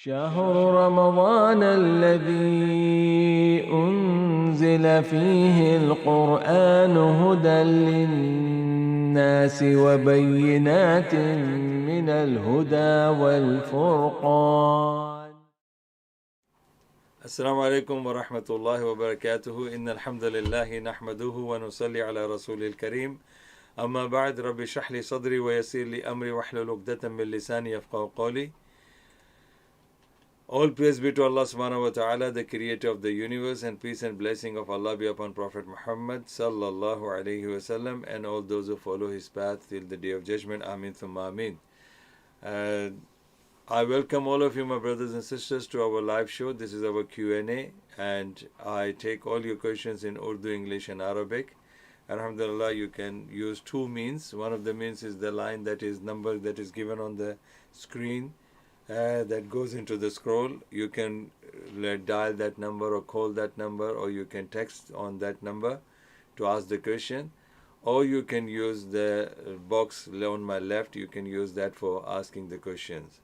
شهر رمضان الذي أنزل فيه القرآن هدى للناس وبينات من الهدى والفرقان. السلام عليكم ورحمة الله وبركاته. إن الحمد لله نحمده ونصلي على رسول الكريم. أما بعد، ربي اشرح لي صدري ويسر لي أمري واحلل عقدة من لساني يفقهوا قولي. All praise be to Allah subhanahu wa ta'ala, the creator of the universe, and peace and blessing of Allah be upon Prophet Muhammad sallallahu alayhi wasallam and all those who follow his path till the day of judgment. Ameen thumma ameen. I welcome all of you, my brothers and sisters, to our live show. This is our Q&A, and I take all your questions in Urdu, English, and Arabic. Alhamdulillah, you can use two means. One of the means is the line that is number that is given on the screen. That goes into the scroll. You can dial that number or call that number, or you can text on that number to ask the question, or you can use the box on my left. You can use that for asking the questions.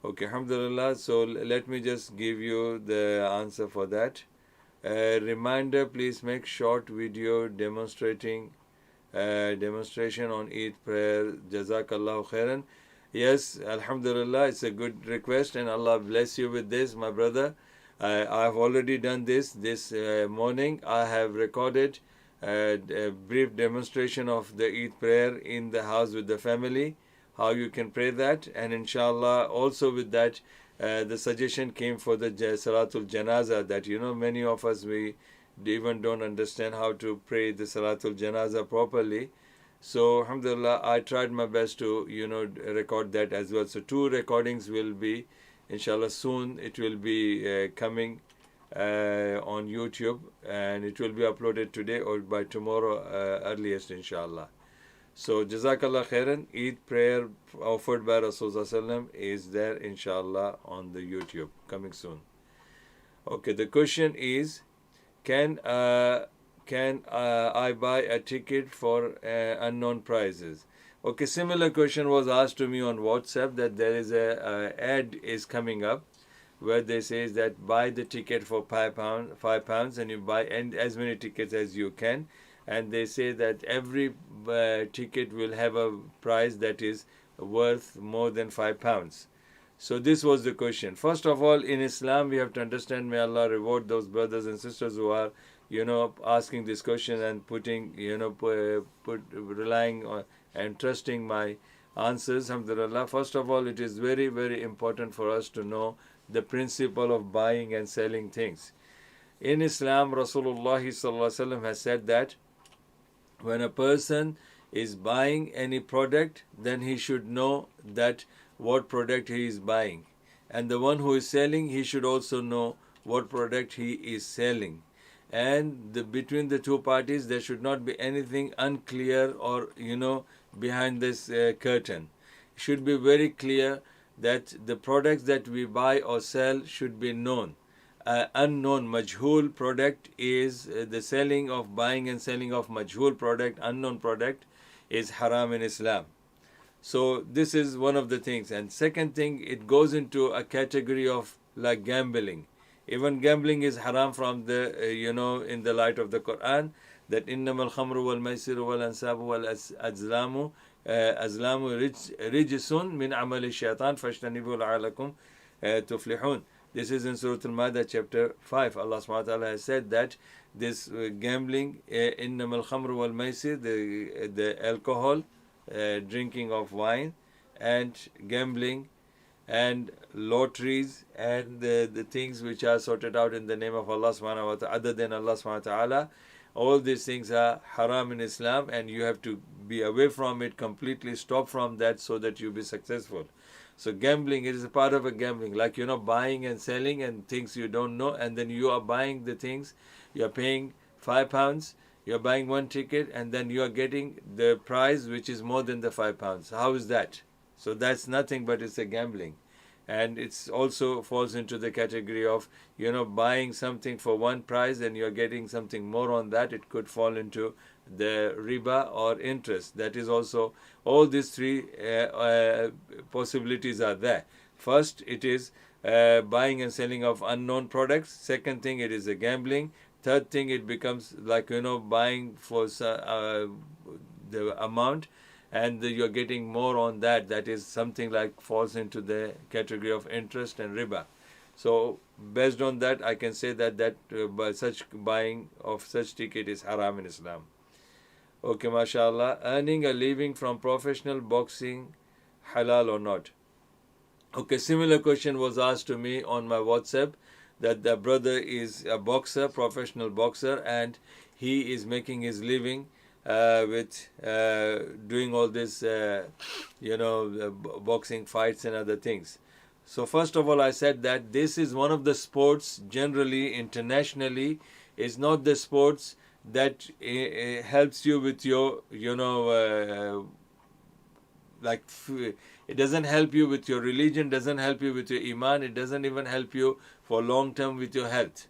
Okay, alhamdulillah. So let me just give you the answer for that. Reminder, please make short video demonstration on Eid prayer. Jazakallahu khairan. Yes, alhamdulillah, it's a good request, and Allah bless you with this, my brother. I have already done this morning. I have recorded a brief demonstration of the Eid prayer in the house with the family, how you can pray that, and inshallah also with that the suggestion came for the Salatul Janaza, that many of us, we even don't understand how to pray the Salatul Janaza properly. So, alhamdulillah, I tried my best to, record that as well. So, 2 recordings will be, inshallah, soon. It will be coming on YouTube, and it will be uploaded today or by tomorrow earliest, inshallah. So, Jazakallah khairan. Eid prayer offered by Rasulullah is there, inshallah, on the YouTube, coming soon. Okay, the question is, can I buy a ticket for unknown prices? Okay, similar question was asked to me on WhatsApp, that there is a ad is coming up where they say that buy the ticket for £5, and you buy as many tickets as you can, and they say that every ticket will have a price that is worth more than £5. So this was the question. First of all, in Islam, we have to understand, may Allah reward those brothers and sisters who are asking this question and putting, relying on and trusting my answers. Alhamdulillah. First of all, it is very, very important for us to know the principle of buying and selling things. In Islam, Rasulullah ﷺ has said that when a person is buying any product, then he should know that what product he is buying. And the one who is selling, he should also know what product he is selling. And between the two parties, there should not be anything unclear or, behind this curtain. It should be very clear that the products that we buy or sell should be known. Unknown, majhul product is the selling of, buying and selling of majhul product, unknown product, is haram in Islam. So this is one of the things. And second thing, it goes into a category of like gambling. Even gambling is haram from the, in the light of the Quran, that innamal khamru wal maisiru wal ansabu wal azlamu rijsun min amali shaitan fashtanibu la'alakum tuflihun. This is in Surah Al-Ma'idah chapter 5. Allah subhanahu wa ta'ala has said that this gambling, innamal khamru wal maisir, the alcohol, drinking of wine, and gambling, and lotteries, and the things which are sorted out in the name of Allah subhanahu wa ta'ala, other than Allah subhanahu wa ta'ala, all these things are haram in Islam, and you have to be away from it completely, stop from that, so that you be successful. So gambling, it is a part of a gambling, like buying and selling and things you don't know, and then you are buying the things, you are paying £5, you are buying one ticket, and then you are getting the prize which is more than the £5. How is that? So that's nothing but it's a gambling. And it's also falls into the category of, buying something for one price and you're getting something more on that. It could fall into the riba or interest. That is also, all these three possibilities are there. First, it is buying and selling of unknown products. Second thing, it is a gambling. Third thing, it becomes like, buying for the amount, and you're getting more on that. That is something like falls into the category of interest and riba. So based on that, I can say that by such buying of such ticket is haram in Islam. Okay, mashallah. Earning a living from professional boxing, halal or not? Okay, similar question was asked to me on my WhatsApp, that the brother is a boxer, professional boxer, and he is making his living with doing all this, boxing fights and other things. So first of all, I said that this is one of the sports generally internationally is not the sports that helps you with your, it doesn't help you with your religion, doesn't help you with your iman, it doesn't even help you for long term with your health.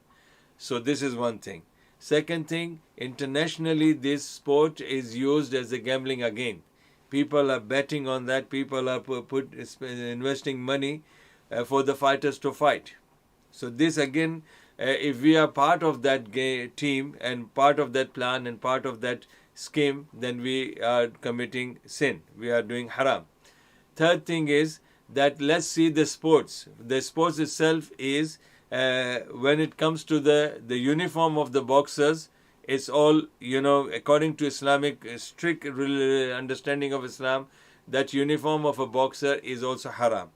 So this is one thing. Second thing, internationally this sport is used as a gambling again. People are betting on that, people are investing money for the fighters to fight. So this again, if we are part of that team and part of that plan and part of that scheme, then we are committing sin, we are doing haram. Third thing is that let's see the sports. The sports itself is, when it comes to the uniform of the boxers, it's all, according to Islamic strict understanding of Islam, that uniform of a boxer is also haram,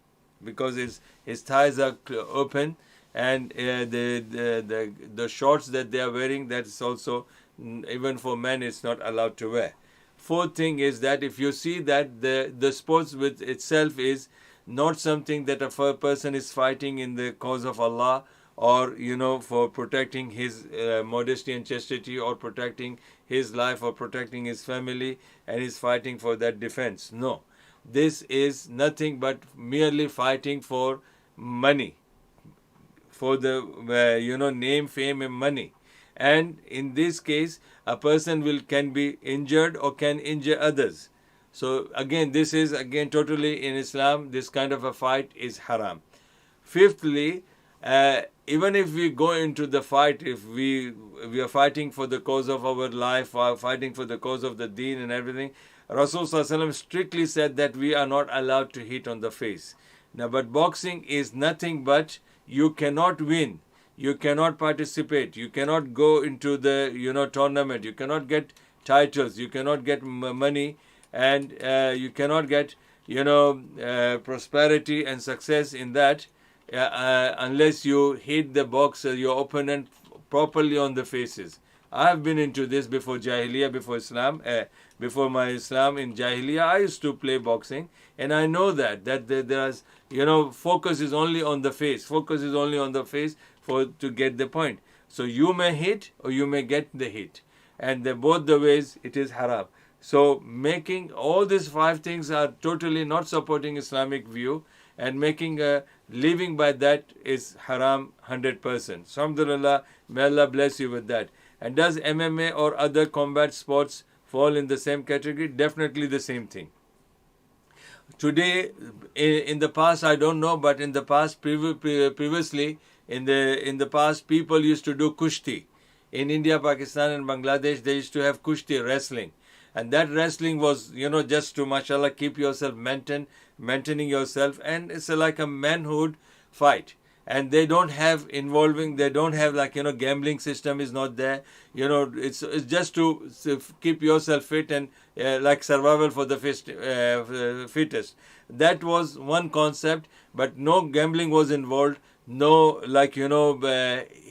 because his thighs are open, and the shorts that they are wearing, that is also, even for men, it's not allowed to wear. Fourth thing is that if you see that the sports with itself is not something that a person is fighting in the cause of Allah, or for protecting his modesty and chastity, or protecting his life, or protecting his family, and he's fighting for that defense. No, this is nothing but merely fighting for money, for the name, fame and money. And in this case, a person can be injured or can injure others. So again, this is again totally in Islam, this kind of a fight is haram. Fifthly, even if we go into the fight, if we are fighting for the cause of our life, or fighting for the cause of the deen and everything, Rasul Sallallahu Alaihi Wasallam strictly said that we are not allowed to hit on the face. Now, but boxing is nothing but you cannot win, you cannot participate, you cannot go into the tournament, you cannot get titles, you cannot get money, and you cannot get prosperity and success in that unless you hit the boxer, your opponent, properly on the faces. I have been into this before Jahiliyyah, before Islam, before my Islam in Jahiliyyah. I used to play boxing, and I know that there's focus is only on the face. Focus is only on the face to get the point. So you may hit or you may get the hit, and both the ways it is haram. So making all these 5 things are totally not supporting Islamic view, and making a living by that is haram 100%. So alhamdulillah, may Allah bless you with that. And does MMA or other combat sports fall in the same category? Definitely the same thing. Today, in the past, I don't know, but in the past, previously, in the past, people used to do kushti. In India, Pakistan and Bangladesh, they used to have kushti, wrestling. And that wrestling was, just to, mashallah, keep yourself maintaining yourself. And it's like a manhood fight. And they don't have gambling system is not there. It's just to keep yourself fit and like survival for the fittest. That was one concept, but no gambling was involved. No,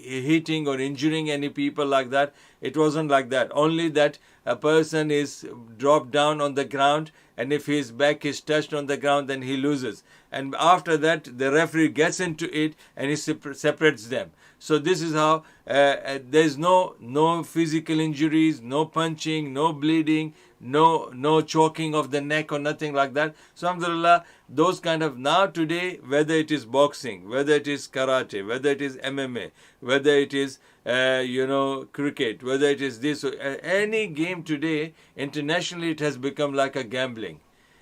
hitting or injuring any people like that. It wasn't like that. Only that a person is dropped down on the ground, and if his back is touched on the ground, then he loses. And after that, the referee gets into it and he separates them. So this is how there's no physical injuries, no punching, no bleeding, no choking of the neck or nothing like that. So alhamdulillah, those kind of, now today, whether it is boxing, whether it is karate, whether it is MMA, whether it is cricket, whether it is this, any game today, internationally it has become like a gambling.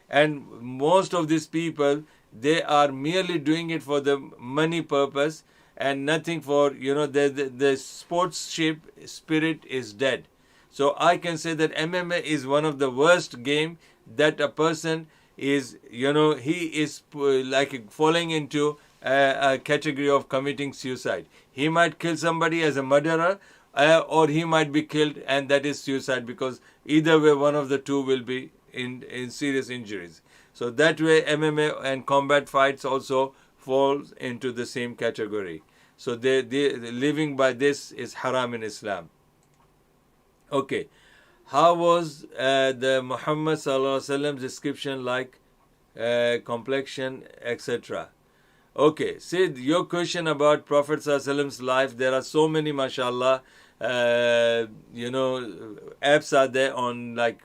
And most of these people, they are merely doing it for the money purpose and nothing for, the sportsmanship spirit is dead. So I can say that MMA is one of the worst game that a person is, he is like falling into a category of committing suicide. He might kill somebody as a murderer, or he might be killed, and that is suicide, because either way one of the two will be in serious injuries. So that way MMA and combat fights also falls into the same category. So they living by this is haram in Islam. Okay, how was the Muhammad Sallallahu Alaihi Wasallam's description like, complexion, etc.? Okay, see your question about Prophet Sallallahu Alaihi Wasallam's life. There are so many, mashallah, apps are there on like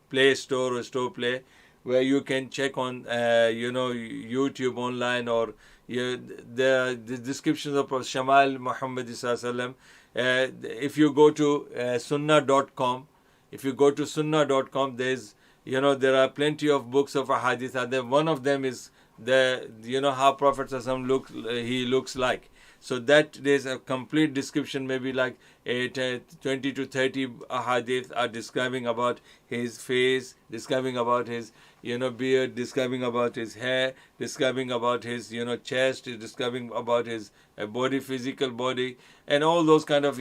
Play Store or Store Play, where you can check on YouTube online, or the descriptions of Shamal Muhammad Sallallahu Alaihi Wasallam. If you go to sunnah.com, there's, there are plenty of books of ahadith. One of them is how Prophet he looks like. So that there's a complete description, maybe like 20 to 30 ahadith are describing about his face, describing about his beard, describing about his hair, describing about his chest, describing about his body, physical body, and all those kind of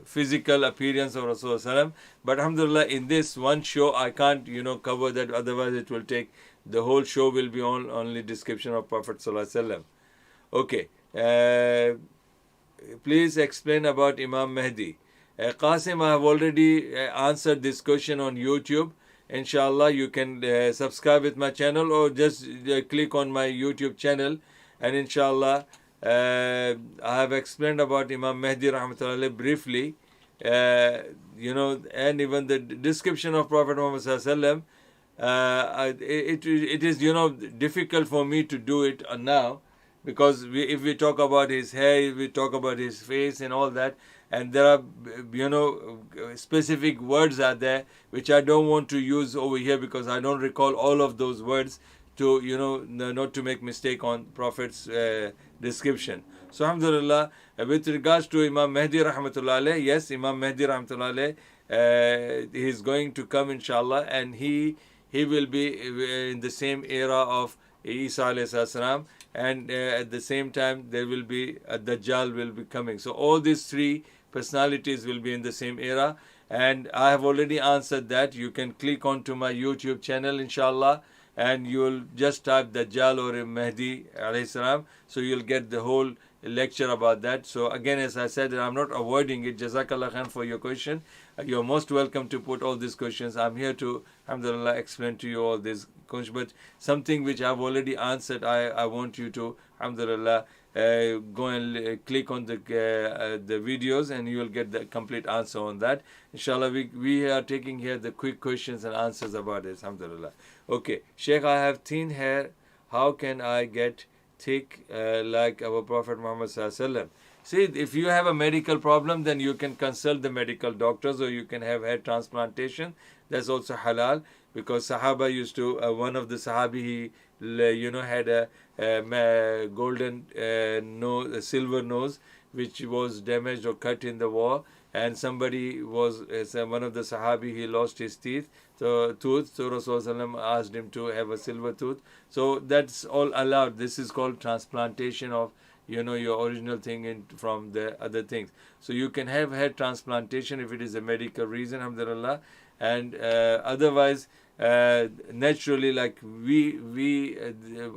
physical appearance of Rasulullah. But alhamdulillah, in this one show I can't cover that, otherwise it will take the whole show will be only description of Prophet Sallallahu Alaihi Wasallam. Okay, please explain about Imam Mahdi. Qasim, I have already answered this question on YouTube. Inshallah, you can subscribe with my channel, or just click on my YouTube channel, and inshallah, I have explained about Imam Mahdi rahmatullah briefly, and even the description of Prophet Muhammad Sallallahu Alaihi Wasallam. It is difficult for me to do it now, because if we talk about his hair, if we talk about his face and all that, and there are specific words are there which I don't want to use over here, because I don't recall all of those words, to not to make mistake on Prophet's description. So alhamdulillah, with regards to Imam Mahdi rahmatullah alayh, yes, Imam Mahdi rahmatullah alayh, he is going to come inshallah, and he will be in the same era of Isa alayhi salam, and at the same time there will be Dajjal will be coming. So all these three personalities will be in the same era, and I have already answered that. You can click onto my YouTube channel inshallah, and you'll just type Dajjal or Mahdi alayhi salam, so you'll get the whole lecture about that. So again, as I said, I'm not avoiding it. Jazakallah khan for your question. You're most welcome to put all these questions. I'm here to, alhamdulillah, explain to you all these questions. But something which I've already answered, I want you to, alhamdulillah, go and click on the videos, and you will get the complete answer on that. Inshallah, we are taking here the quick questions and answers about it. Alhamdulillah. Okay, Sheikh, I have thin hair. How can I get thick like our Prophet Muhammad Sallallahu Alaihi Wasallam? See, if you have a medical problem, then you can consult the medical doctors, or you can have hair transplantation. That's also halal, because Sahaba used to, one of the Sahabi, he had a golden nose, a silver nose, which was damaged or cut in the war, and somebody was, one of the Sahabi, he lost his tooth, so Rasulullah asked him to have a silver tooth. So that's all allowed. This is called transplantation of your original thing from the other things. So you can have hair transplantation if it is a medical reason, alhamdulillah. And otherwise, naturally, like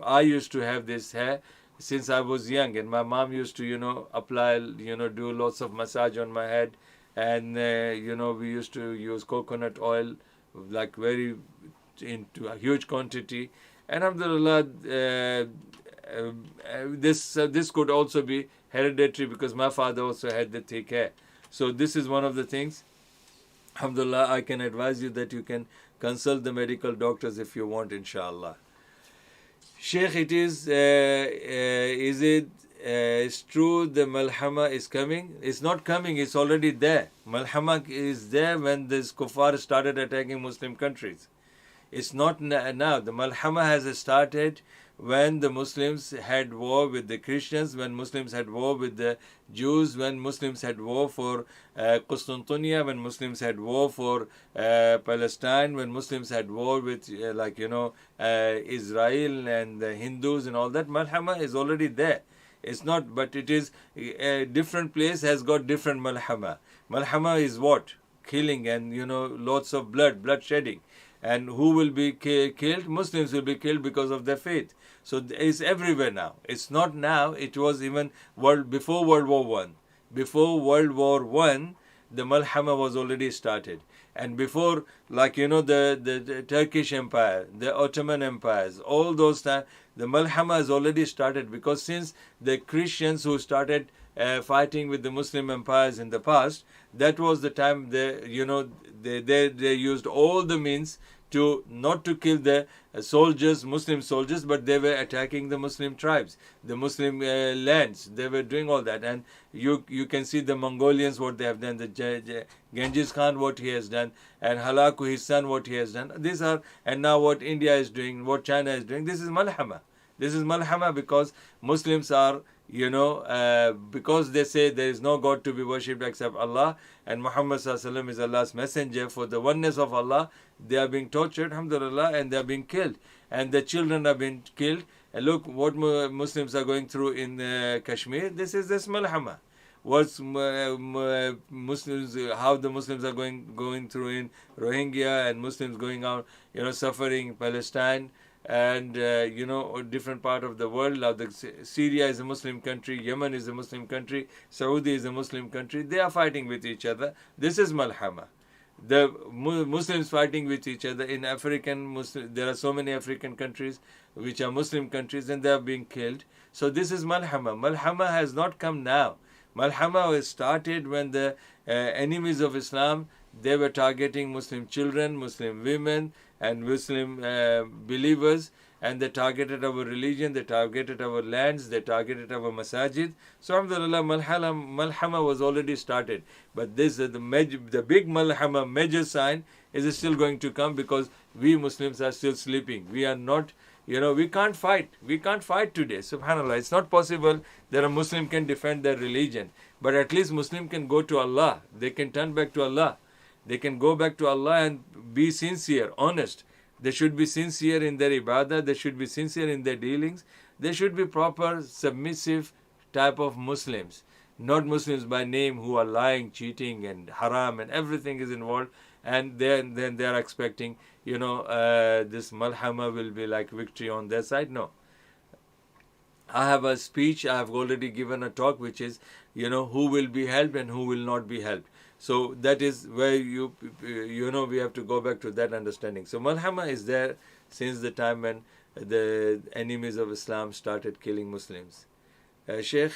I used to have this hair since I was young, and my mom used to apply, do lots of massage on my head, and we used to use coconut oil, like very into a huge quantity. And alhamdulillah, this could also be hereditary, because my father also had the thick hair. So this is one of the things. Alhamdulillah, I can advise you that you can consult the medical doctors if you want, inshallah. Sheikh, it's true the Malhama is coming? It's not coming, it's already there. Malhama is there when this kuffar started attacking Muslim countries. It's not now. The malhama has started when the Muslims had war with the Christians, when Muslims had war with the Jews, when Muslims had war for Constantinople, when Muslims had war for Palestine, when Muslims had war with Israel and the Hindus and all that. Malhama is already there. It's not, but it is a different place has got different malhama. Malhama is what? Killing and lots of blood shedding. And who will be killed? Muslims will be killed because of their faith. So it's everywhere now. It's not now. It was even before World War One. Before World War One, the malhama was already started. And before, the Turkish Empire, the Ottoman empires, all those times, the malhama has already started, because since the Christians who started fighting with the Muslim empires in the past, that was the time they used all the means to not to kill the soldiers, Muslim soldiers, but they were attacking the Muslim tribes, the Muslim lands. They were doing all that, and you can see the Mongolians what they have done, the Genghis Khan what he has done, and Halaku his son what he has done. These are, and now what India is doing, what China is doing. This is malhama. This is malhama because Muslims are, because they say there is no God to be worshipped except Allah, and Muhammad ﷺ is Allah's messenger for the oneness of Allah. They are being tortured, alhamdulillah, and they are being killed, and the children are being killed. And look what Muslims are going through in Kashmir. This malhama. What's Muslims, how the Muslims are going through in Rohingya, and Muslims going out, suffering in Palestine, and different part of the world. Now Syria is a Muslim country, Yemen is a Muslim country, Saudi is a Muslim country. They are fighting with each other. This is malhama. The Muslims fighting with each other in there are so many African countries which are Muslim countries, and they are being killed. So this is malhama. Malhama has not come now. Malhama was started when the enemies of Islam, they were targeting Muslim children, Muslim women, and Muslim believers, and they targeted our religion, they targeted our lands, they targeted our masajid. So alhamdulillah, malhama was already started. But this the big malhama, major sign, is still going to come, because we Muslims are still sleeping. We are not, we can't fight. We can't fight today. Subhanallah, it's not possible that a Muslim can defend their religion. But at least Muslim can go to Allah. They can turn back to Allah. They can go back to Allah and be sincere, honest. They should be sincere in their ibadah. They should be sincere in their dealings. They should be proper, submissive type of Muslims. Not Muslims by name who are lying, cheating, and haram, and everything is involved. And then they are expecting, this malhama will be like victory on their side. No. I have a speech, I have already given a talk, which is, who will be helped and who will not be helped. So that is where we have to go back to that understanding. So malhama is there since the time when the enemies of Islam started killing Muslims. A sheikh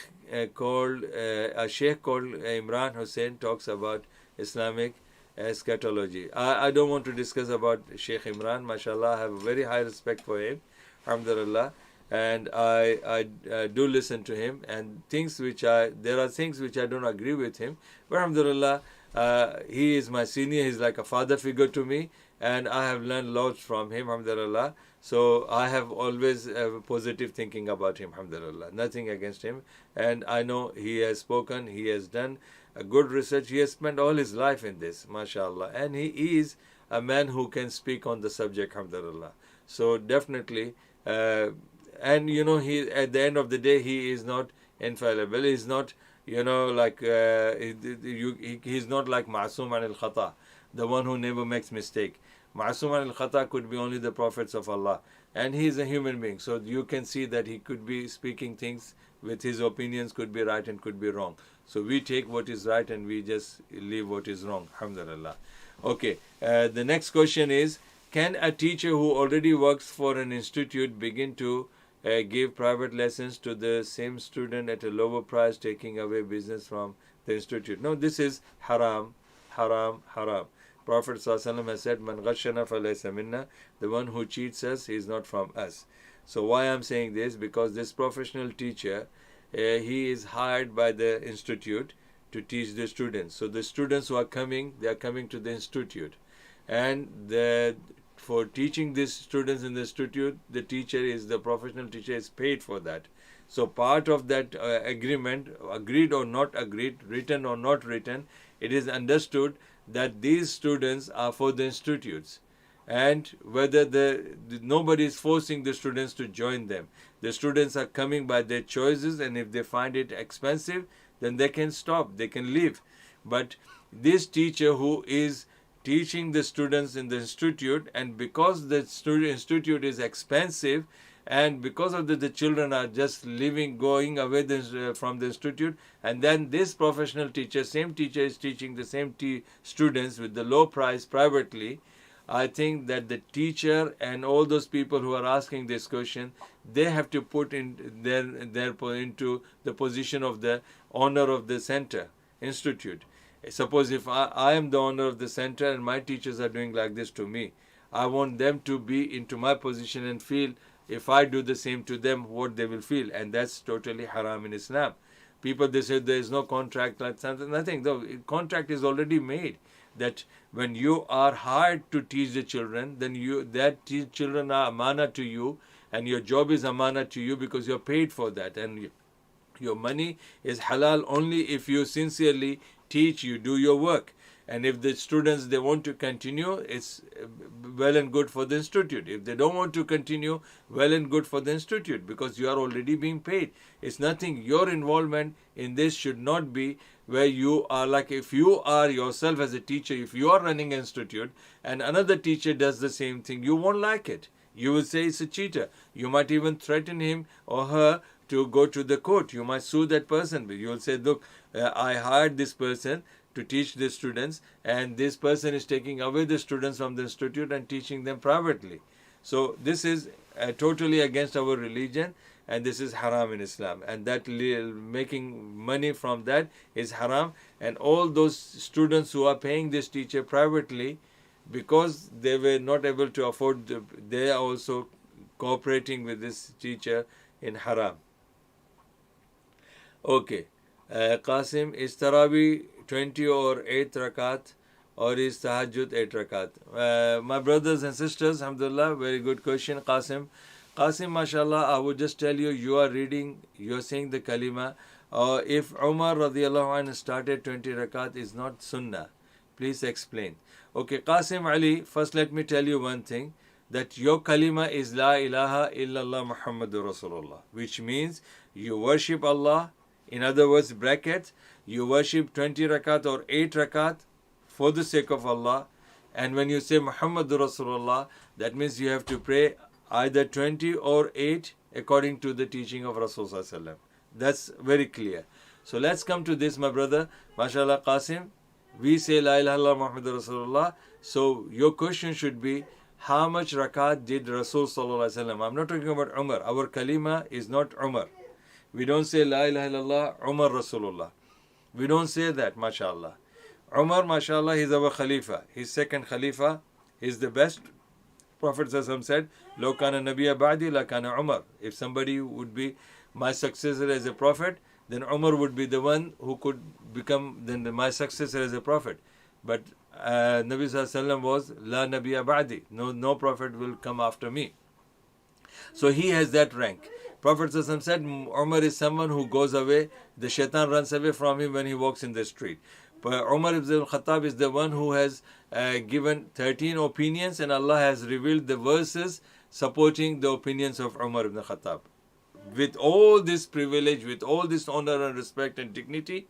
called Imran Hussain talks about Islamic eschatology. I don't want to discuss about Sheikh Imran. MashaAllah, I have a very high respect for him. Alhamdulillah. And I do listen to him, and there are things which I don't agree with him. But alhamdulillah, he is my senior. He's like a father figure to me, and I have learned lots from him, alhamdulillah. So I have always positive thinking about him, alhamdulillah. Nothing against him. And I know he has spoken, he has done a good research. He has spent all his life in this, mashallah. And he is a man who can speak on the subject, alhamdulillah. So definitely, and he, at the end of the day, he is not infallible. He's not, he's not like Ma'asum al-Khata, the one who never makes mistake. Ma'asum al-Khata could be only the prophets of Allah, and he is a human being. So you can see that he could be speaking things with his opinions, could be right and could be wrong. So we take what is right and we just leave what is wrong. Alhamdulillah. Okay, the next question is, can a teacher who already works for an institute begin to give private lessons to the same student at a lower price, taking away business from the institute? No, this is haram, haram, haram. Prophet ﷺ has said, Man ghashana falaysa minna, the one who cheats us, he is not from us. So why I'm saying this? Because this professional teacher, he is hired by the institute to teach the students. So the students who are coming, they are coming to the institute. And the for teaching these students in the institute, the teacher is, the professional teacher is paid for that. So part of that agreement, agreed or not agreed, written or not written, it is understood that these students are for the institutes, and whether nobody is forcing the students to join them. The students are coming by their choices, and if they find it expensive, then they can stop, they can leave. But this teacher who is teaching the students in the institute, and because the institute is expensive, and because of the children are just leaving, going away from the institute, and then this professional teacher, same teacher, is teaching the same students with the low price privately. I think that the teacher and all those people who are asking this question, they have to put in into the position of the owner of the center, institute. Suppose if I am the owner of the center and my teachers are doing like this to me, I want them to be into my position and feel, if I do the same to them, what they will feel. And that's totally haram in Islam. People, they say there is no contract, like something, nothing. The contract is already made, that when you are hired to teach the children, then children are amana to you, and your job is amana to you because you're paid for that, and your money is halal only if you sincerely teach, you do your work. And if the students, they want to continue, it's well and good for the institute. If they don't want to continue, well and good for the institute, because you are already being paid. It's nothing. Your involvement in this should not be where you are like, if you are yourself as a teacher, if you are running an institute and another teacher does the same thing, you won't like it. You will say it's a cheater. You might even threaten him or her to go to the court. You might sue that person. But you will say, look, I hired this person to teach the students, and this person is taking away the students from the institute and teaching them privately. So this is totally against our religion, and this is haram in Islam, and that making money from that is haram. And all those students who are paying this teacher privately because they were not able to afford, they are also cooperating with this teacher in haram. Okay, Qasim, is Tarawih 20 or 8 rakat, or is Tahajjud 8 rakat? My brothers and sisters, alhamdulillah, very good question, Qasim. Qasim, mashallah, I would just tell you, you are reading, you are saying the kalima. If Umar radiallahu anhu started 20 rakat, is not sunnah. Please explain. Okay, Qasim Ali, first let me tell you one thing, that your kalima is La ilaha illallah Muhammadur Rasulullah, which means you worship Allah. In other words, bracket, you worship 20 rakat or 8 rakat for the sake of Allah. And when you say Muhammadur Rasulullah, that means you have to pray either 20 or 8 according to the teaching of Rasulullah. That's very clear. So let's come to this, my brother. MashaAllah, Qasim, we say La ilaha illallah Muhammadur Rasulullah. So your question should be, how much rakat did Rasul Sallallahu Alaihi Wasallam? I'm not talking about Umar. Our kalima is not Umar. We don't say La ilaha illallah Umar Rasulullah. We don't say that, mashallah. Umar, mashallah, he's our Khalifa. His second Khalifa is the best. Prophet said, Lo kana nabiya ba'di la kana Umar. If somebody would be my successor as a prophet, then Umar would be the one who could become then my successor as a prophet. But Nabi Sallallahu was La nabiya ba'di. No prophet will come after me. So he has that rank. Prophet said, Umar is someone who goes away, the shaitan runs away from him when he walks in the street. But Umar ibn al-Khattab is the one who has given 13 opinions, and Allah has revealed the verses supporting the opinions of Umar ibn al-Khattab. With all this privilege, with all this honor and respect and dignity,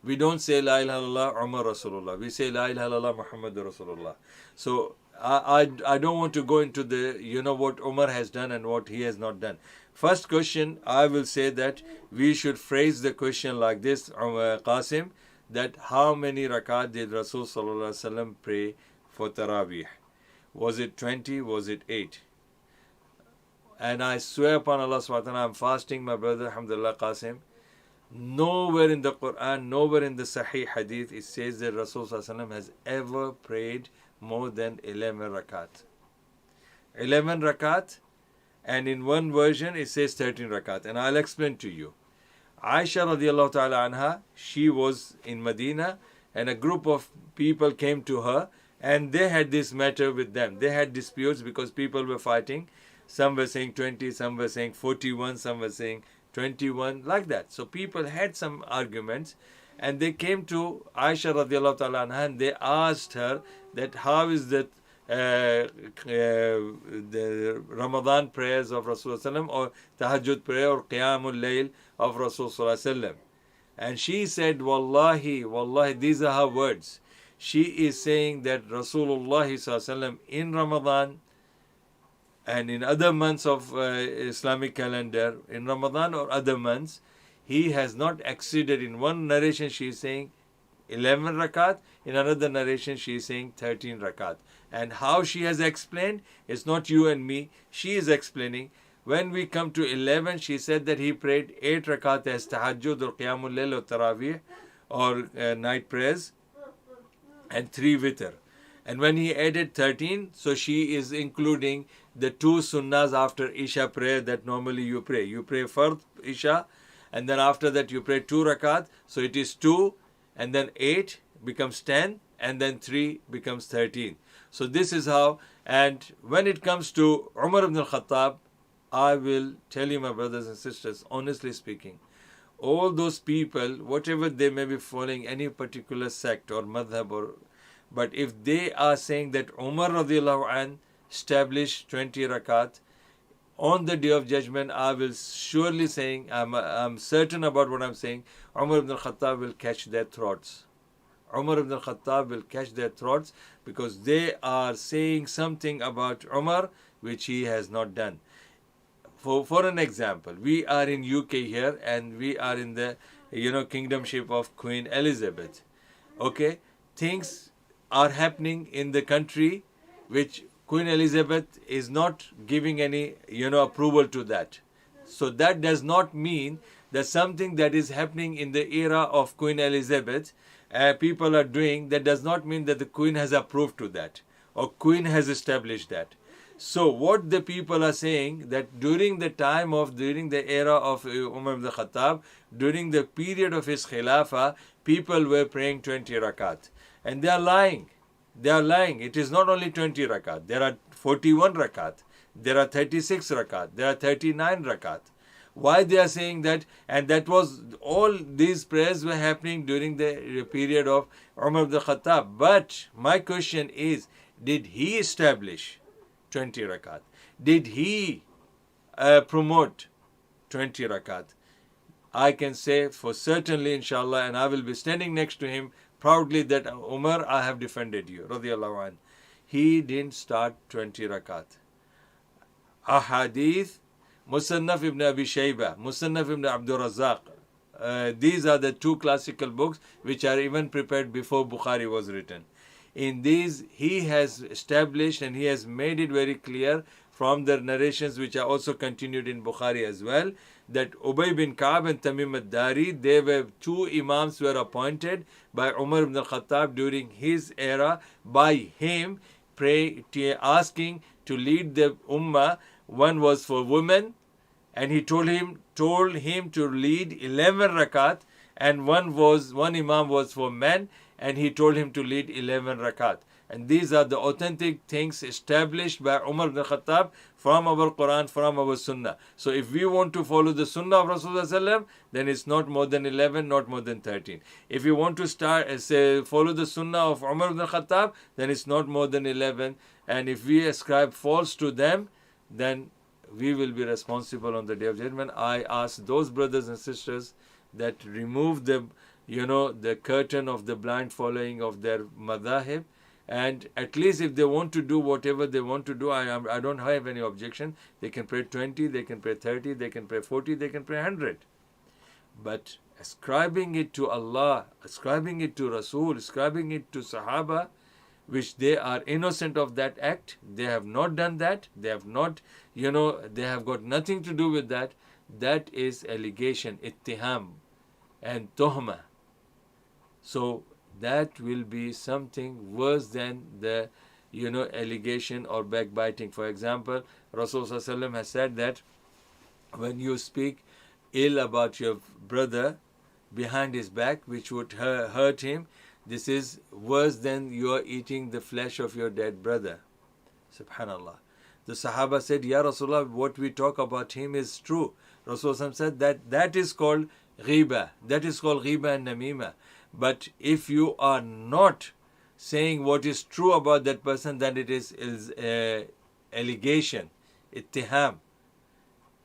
we don't say La ilaha illallah Umar Rasulullah. We say La ilaha illallah Muhammadur Rasulullah. So I don't want to go into the, what Umar has done and what he has not done. First question, I will say that we should phrase the question like this, Qasim, that how many rakat did Rasul Sallallahu Alaihi Wasallam pray for Taraweeh? Was it 20? Was it 8? And I swear upon Allah subhanahu wa ta'ala, I'm fasting, my brother, alhamdulillah, Qasim. Nowhere in the Quran, nowhere in the Sahih Hadith, it says that Rasul Sallallahu Alaihi Wasallam has ever prayed more than 11 rakat. 11 rakat, and in one version it says 13 rakat. And I'll explain to you. Aisha radiallahu ta'ala anha, she was in Medina, and a group of people came to her And they had this matter with them. They had disputes because people were fighting. Some were saying 20, some were saying 41, some were saying 21, like that. So people had some arguments, and they came to Aisha radiallahu ta'ala anha, and they asked her that how is that the Ramadan prayers of Rasulullah or Tahajjud prayer or Qiyamul Layl of Rasulullah. And she said, Wallahi, Wallahi, these are her words. She is saying that Rasulullah in Ramadan and in other months of Islamic calendar, in Ramadan or other months, he has not exceeded. In one narration she is saying 11 rakat, in another narration she is saying 13 rakat. And how she has explained, it's not you and me, she is explaining. When we come to 11, she said that he prayed 8 rakat as tahajjud or qiyamul layl or tarawih or night prayers, and 3 witr. And when he added 13, so she is including the 2 sunnahs after Isha prayer that normally you pray. You pray Fard Isha, and then after that you pray 2 rakat. So it is 2, and then 8 becomes 10, and then 3 becomes 13. So this is how. And when it comes to Umar ibn al-Khattab, I will tell you, my brothers and sisters, honestly speaking, all those people, whatever they may be following any particular sect or madhab, but if they are saying that Umar radiallahu anh established 20 rakat, on the day of judgment, I will surely saying, I'm certain about what I'm saying, Umar ibn al-Khattab will catch their throats. Umar ibn al-Khattab will catch their throats because they are saying something about Umar which he has not done. For an example, we are in UK here and we are in the kingdomship of Queen Elizabeth. Okay, things are happening in the country which Queen Elizabeth is not giving any approval to that. So that does not mean that something that is happening in the era of Queen Elizabeth people are doing, that does not mean that the Queen has approved to that or Queen has established that. So what the people are saying, that during the era of Umar ibn Khattab, during the period of his Khilafah, people were praying 20 rakat. And they are lying. They are lying. It is not only 20 rakat. There are 41 rakat. There are 36 rakat. There are 39 rakat. Why they are saying that? And that was, all these prayers were happening during the period of Umar ibn Khattab. But my question is, did he establish 20 rakat? Did he promote 20 rakat? I can say for certainly, inshallah, and I will be standing next to him proudly, that Umar, I have defended you, radiallahu anh. He didn't start 20 rakat. Ahadith, Musannaf ibn Abi Shayba, Musannaf ibn Abdul Razak. These are the 2 classical books which are even prepared before Bukhari was written. In these, he has established and he has made it very clear from the narrations which are also continued in Bukhari as well, that Ubay bin Ka'b and Tamim ad-Dari, they were 2 imams were appointed by Umar ibn al-Khattab during his era by him, asking to lead the ummah. One was for women, and he told him to lead 11 rakat, and one imam was for men, and he told him to lead 11 rakat. And these are the authentic things established by Umar ibn Khattab from our Quran, from our Sunnah. So if we want to follow the Sunnah of Rasulullah, then it's not more than 11, not more than 13. If you want to follow the Sunnah of Umar ibn Khattab, then it's not more than 11. And if we ascribe false to them, then we will be responsible on the Day of Judgment. I ask those brothers and sisters that remove the curtain of the blind following of their madhahib, and at least if they want to do whatever they want to do, I don't have any objection. They can pray 20, they can pray 30, they can pray 40, they can pray 100. But ascribing it to Allah, ascribing it to Rasul, ascribing it to Sahaba, which they are innocent of that act, they have not done that, they have not, they have got nothing to do with that. That is allegation, ittiham and tuhma. So that will be something worse than the allegation or backbiting. For example, Rasulullah has said that when you speak ill about your brother behind his back, which would hurt him, This is worse than you are eating the flesh of your dead brother. Subhanallah. The Sahaba said, Ya Rasulullah, what we talk about him is true. Rasulullah said that is called ghiba. That is called ghiba and namima. But if you are not saying what is true about that person, then it is allegation, ittiham.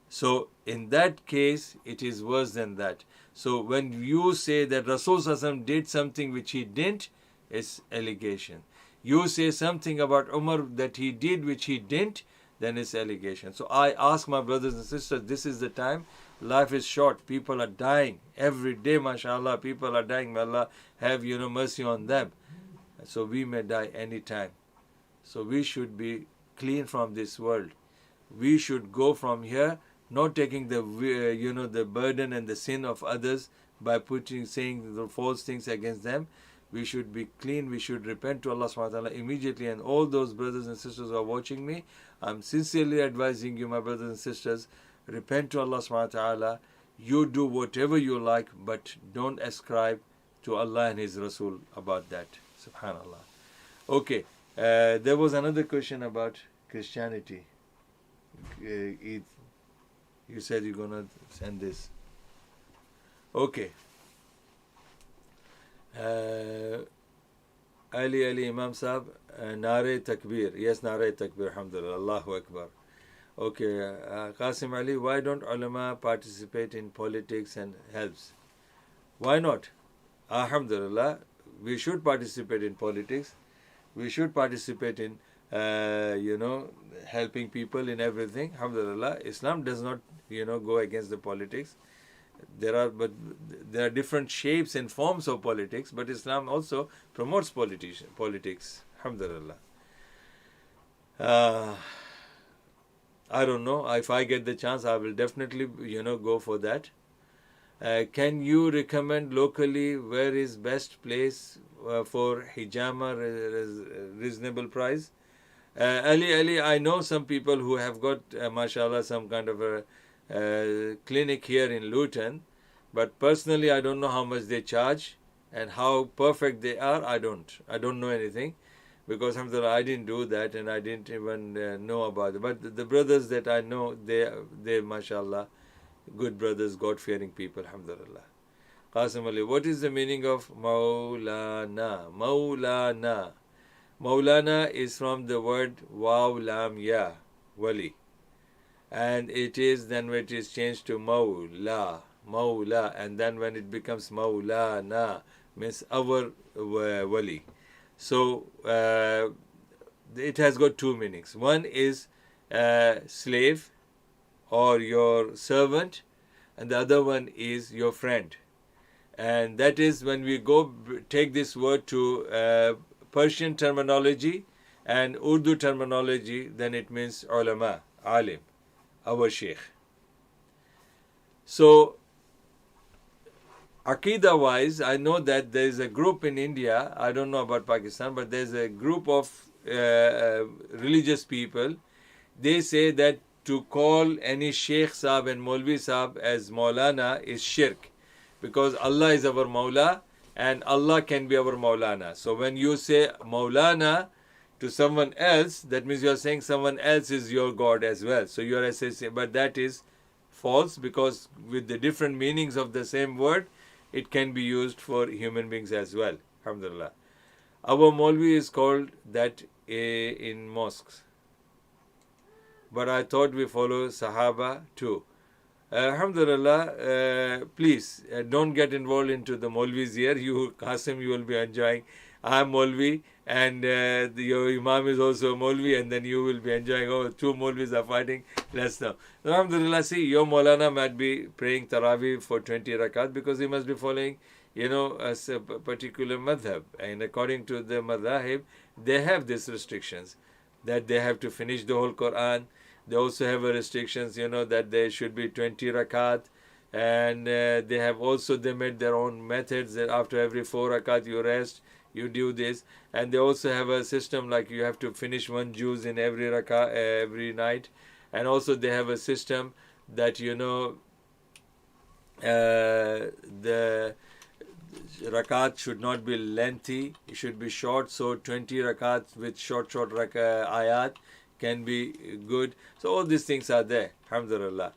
So in that case, it is worse than that. So when you say that Rasulullah did something which he didn't, it's allegation. You say something about Umar that he did which he didn't, then it's allegation. So I ask my brothers and sisters, this is the time. Life is short. People are dying every day, mashallah. People are dying. May Allah have mercy on them. So we may die any time. So we should be clean from this world. We should go from here, not taking the the burden and the sin of others by saying the false things against them. We should be clean. We should repent to Allah subhanahu wa ta'ala immediately. And all those brothers and sisters who are watching me, I'm sincerely advising you, my brothers and sisters, repent to Allah subhanahu wa ta'ala. You do whatever you like, but don't ascribe to Allah and His Rasul about that. Subhanallah. Okay, there was another question about Christianity. You said you're going to send this. Okay. Ali Imam Sahab, Nare Takbir. Yes, Nare Takbir, alhamdulillah, Allahu Akbar. Okay, Qasim Ali, why don't ulama participate in politics and helps? Why not? Alhamdulillah, we should participate in politics. We should participate in, helping people in everything. Alhamdulillah, Islam does not, go against the politics. There are different shapes and forms of politics, but Islam also promotes politics. Alhamdulillah. I don't know. If I get the chance, I will definitely, go for that. Can you recommend locally where is best place for hijama reasonable price? Ali, I know some people who have got, mashallah, some kind of a clinic here in Luton, but personally I don't know how much they charge and how perfect they are. I don't know anything, because alhamdulillah I didn't do that and I didn't even know about it. But the brothers that I know, they mashallah, good brothers, God-fearing people, alhamdulillah. Qasim Ali, what is the meaning of Maulana? Maulana is from the word Waw Lam Ya, Wali. And it is then when it is changed to Maula, and then when it becomes Maulana, means our Wali. So it has got two meanings. One is slave or your servant, and the other one is your friend. And that is when we take this word to Persian terminology and Urdu terminology, then it means ulama, alim, our sheikh. So, Aqidah wise, I know that there is a group in India, I don't know about Pakistan, but there is a group of religious people. They say that to call any Sheikh Sahab and Maulvi Sahab as Maulana is shirk, because Allah is our Maula and Allah can be our Maulana. So when you say Maulana to someone else, that means you are saying someone else is your God as well. So you are saying, but that is false, because with the different meanings of the same word, it can be used for human beings as well. Alhamdulillah. Our Maulvi is called that in mosques. But I thought we follow Sahaba too. Alhamdulillah, please don't get involved into the Maulvis here. You, Qasim, you will be enjoying. I am Maulvi and your Imam is also a Maulvi, and then you will be enjoying, oh, two Maulvis are fighting. Let's know. Alhamdulillah, see, your Maulana might be praying Taraweeh for 20 rakat because he must be following, a particular madhab. And according to the madhahib, they have these restrictions that they have to finish the whole Quran. They also have restrictions, that there should be 20 rakat. And they have also, they made their own methods that after every 4 rakat you rest, you do this. And they also have a system like you have to finish one juz in every rakat, every night. And also they have a system that, rakat should not be lengthy, it should be short. So 20 rakat with short ayat can be good. So all these things are there. Alhamdulillah.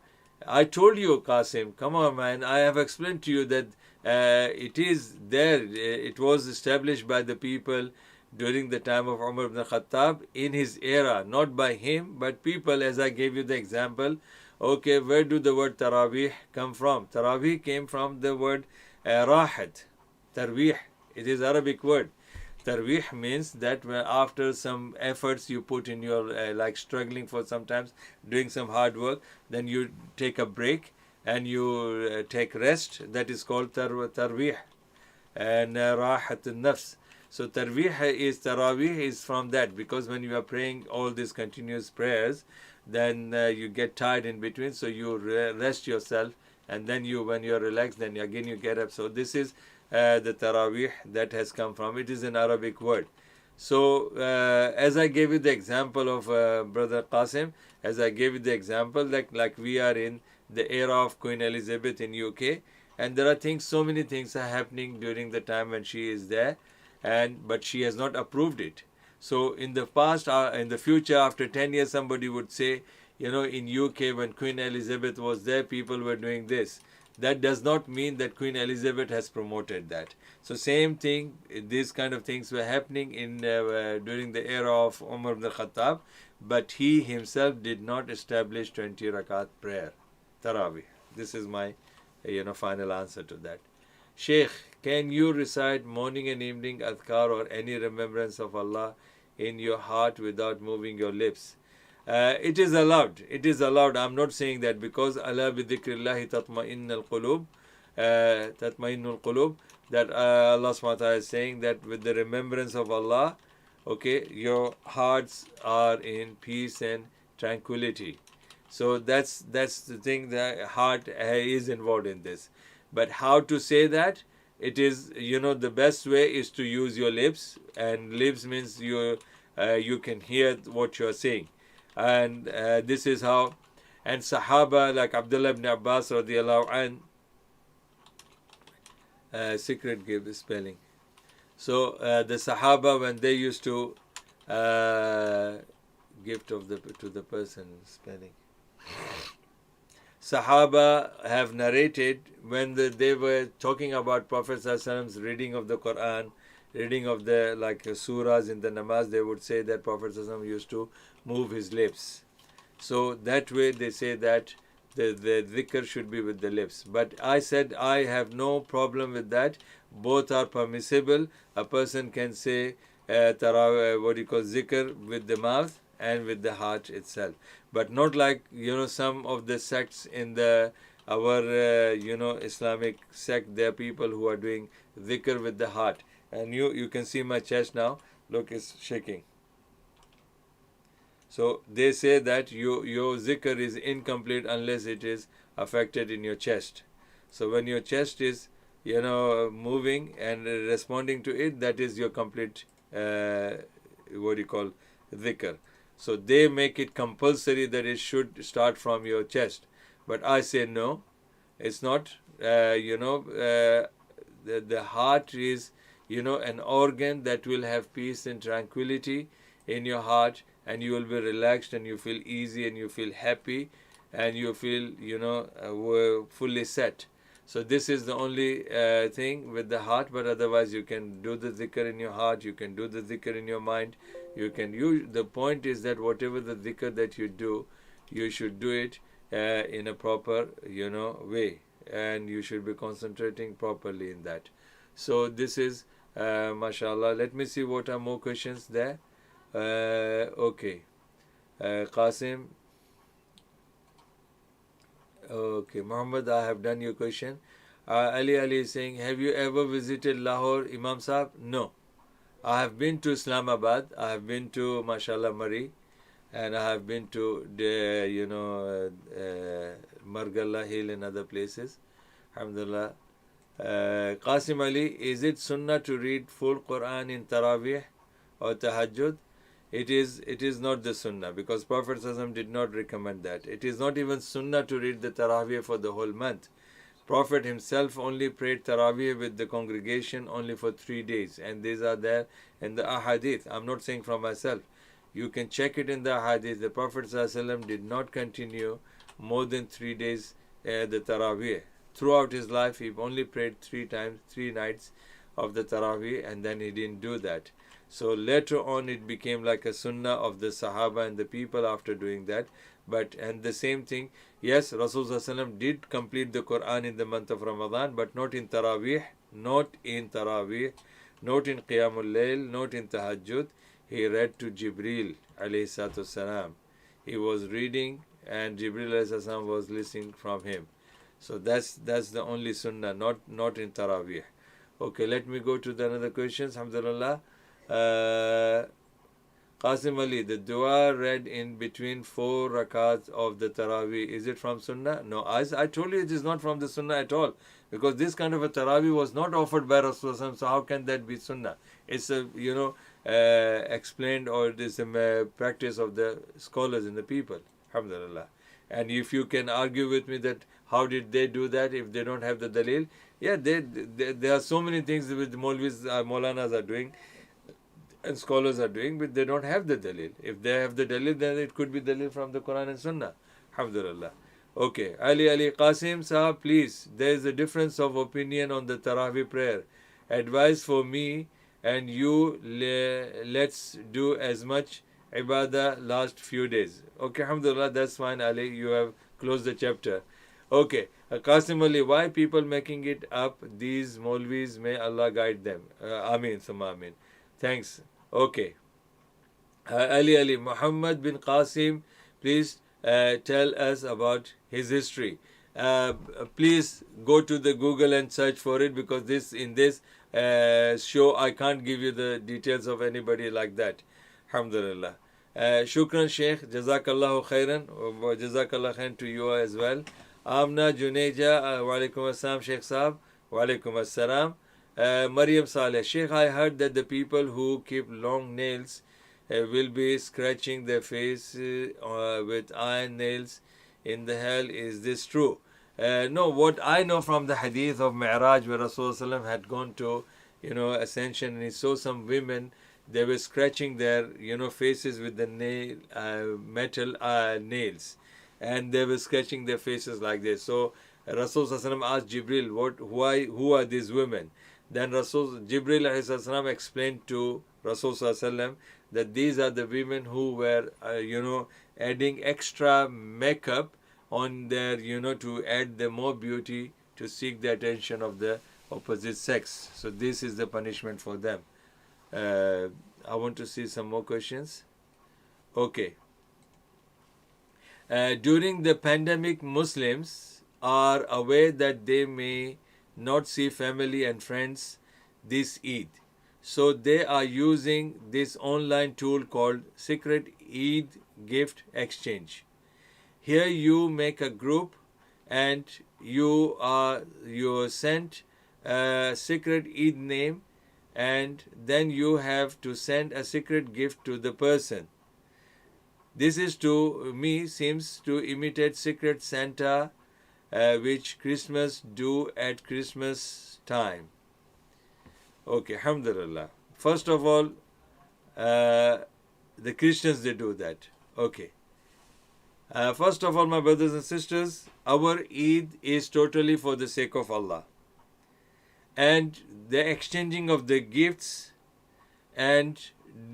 I told you, Qasim, come on, man. I have explained to you that it is there. It was established by the people during the time of Umar ibn Khattab in his era, not by him, but people, as I gave you the example. Okay, where do the word Taraweeh come from? Taraweeh came from the word Rahat. Tarweeh. It is Arabic word. Tarweeh means that after some efforts you put in your, like struggling for sometimes, doing some hard work, then you take a break and you take rest. That is called Tarweeh and Rahat al-Nafs. So Taraweeh is from that, because when you are praying all these continuous prayers, then you get tired in between, so you rest yourself, and then when you are relaxed, then again you get up. So this is the Taraweeh that has come from. It is an Arabic word. So as I gave you the example of Brother Qasim, as I gave you the example, like we are in the era of Queen Elizabeth in UK, and there are things, so many things are happening during the time when she is there, but she has not approved it. So in the past, in the future, after 10 years, somebody would say, in UK when Queen Elizabeth was there, people were doing this. That does not mean that Queen Elizabeth has promoted that. So same thing, these kind of things were happening in during the era of Umar ibn Khattab, but he himself did not establish 20 rakat prayer, Taraweeh. This is my final answer to that. Sheikh, can you recite morning and evening adhkar or any remembrance of Allah in your heart without moving your lips? It is allowed. It is allowed. I'm not saying that, because Allah bi dhikrillahi tatma'innul qulub, tatma'innul qulub, that Allah subhanahu wa ta'ala is saying that with the remembrance of Allah, okay, your hearts are in peace and tranquility. So that's the thing, the heart is involved in this. But how to say that? It is, the best way is to use your lips, and lips means you can hear what you are saying. And this is how, and Sahaba like Abdullah ibn Abbas radiallahu anh, secret give the spelling. So the Sahaba, when they used to gift of to the person spelling, Sahaba have narrated when they were talking about Prophet ﷺ's reading of the Quran, reading of the surahs in the namaz, they would say that Prophet ﷺ used to move his lips. So that way they say that the dhikr should be with the lips. But I said I have no problem with that. Both are permissible. A person can say zikr with the mouth and with the heart itself, but not like some of the sects in our Islamic sect. There are people who are doing dhikr with the heart, and you can see my chest now. Look, it's shaking. So they say that your zikr is incomplete unless it is affected in your chest. So when your chest is moving and responding to it, that is your complete dhikr. So they make it compulsory that it should start from your chest. But I say no, it's not. The heart is, an organ that will have peace and tranquility in your heart, and you will be relaxed, and you feel easy, and you feel happy, and you feel, fully set. So this is the only thing with the heart, but otherwise you can do the dhikr in your heart, you can do the dhikr in your mind. The point is that whatever the dhikr that you do, you should do it in a proper, way, and you should be concentrating properly in that. So this is, mashallah. Let me see what are more questions there. Okay. Qasim. Okay. Muhammad, I have done your question. Ali is saying, have you ever visited Lahore, Imam Sahib? No. I have been to Islamabad, I have been to Mashallah Mari, and I have been to Margalla Hill and other places. Alhamdulillah. Qasim Ali, is it sunnah to read full Quran in Taraweeh or Tahajjud? It is not the sunnah, because Prophet ﷺ did not recommend that. It is not even sunnah to read the Taraweeh for the whole month. Prophet himself only prayed Taraweeh with the congregation only for 3 days, and these are there in the ahadith. I'm not saying from myself. You can check it in the ahadith. The Prophet ﷺ did not continue more than 3 days the Taraweeh. Throughout his life, he only prayed 3 times, 3 nights of the Taraweeh, and then he didn't do that. So later on, it became like a sunnah of the Sahaba and the people after doing that. And the same thing, yes, Rasulullah did complete the Quran in the month of Ramadan, but not in Taraweeh, not in Qiyamul Layl, not in Tahajjud. He read to Jibreel alayhi salatu salam. He was reading and Jibreel alayhi salam was listening from him. So that's the only sunnah, not in Taraweeh. Okay, let me go to the another questions. Alhamdulillah. Qasim Ali, the dua read in between 4 rakats of the Taraweeh, is it from Sunnah? No, I told you it is not from the Sunnah at all. Because this kind of a Taraweeh was not offered by Rasulullah, so how can that be Sunnah? It's a, explained, or it is a practice of the scholars and the people. Alhamdulillah. And if you can argue with me that how did they do that if they don't have the dalil? Yeah, there are so many things that the Maulvis, Maulanas are doing and scholars are doing, but they don't have the dalil. If they have the dalil, then it could be dalil from the Quran and Sunnah. Alhamdulillah. Okay, Ali Qasim Sahab, please, there is a difference of opinion on the Taraweeh prayer. Advice for me and you, let's do as much ibadah last few days. Okay, alhamdulillah, that's fine, Ali, you have closed the chapter. Okay, Qasim Ali, why people making it up? These Maulvis, may Allah guide them. Ameen, summa ameen. Thanks. Okay. Ali, Muhammad bin Qasim, please tell us about his history. Please go to the Google and search for it, because in this show I can't give you the details of anybody like that. Alhamdulillah. Shukran Sheikh, Jazakallahu khairan, Jazakallah khairan to you as well. Amna Juneja, wa alaikum assalam Sheikh Saab, wa alaikum assalam. Maryam Saleh, Sheikh, I heard that the people who keep long nails will be scratching their face with iron nails in the hell. Is this true? No, what I know from the hadith of Mi'raj, where Rasulullah had gone to, ascension, and he saw some women, they were scratching their, faces with the metal nails, and they were scratching their faces like this. So Rasulullah asked Jibril, who are these women? Then Jibril ﷺ explained to Rasulullah that these are the women who were, adding extra makeup on their, to add the more beauty, to seek the attention of the opposite sex. So this is the punishment for them. I want to see some more questions. Okay. During the pandemic, Muslims are aware that they may not see family and friends this Eid. So they are using this online tool called Secret Eid Gift Exchange. Here you make a group and you are sent a secret Eid name, and then you have to send a secret gift to the person. This is, to me, seems to imitate Secret Santa, which Christmas do at Christmas time. Okay, alhamdulillah. First of all, the Christians, they do that. Okay. First of all, my brothers and sisters, our Eid is totally for the sake of Allah. And the exchanging of the gifts and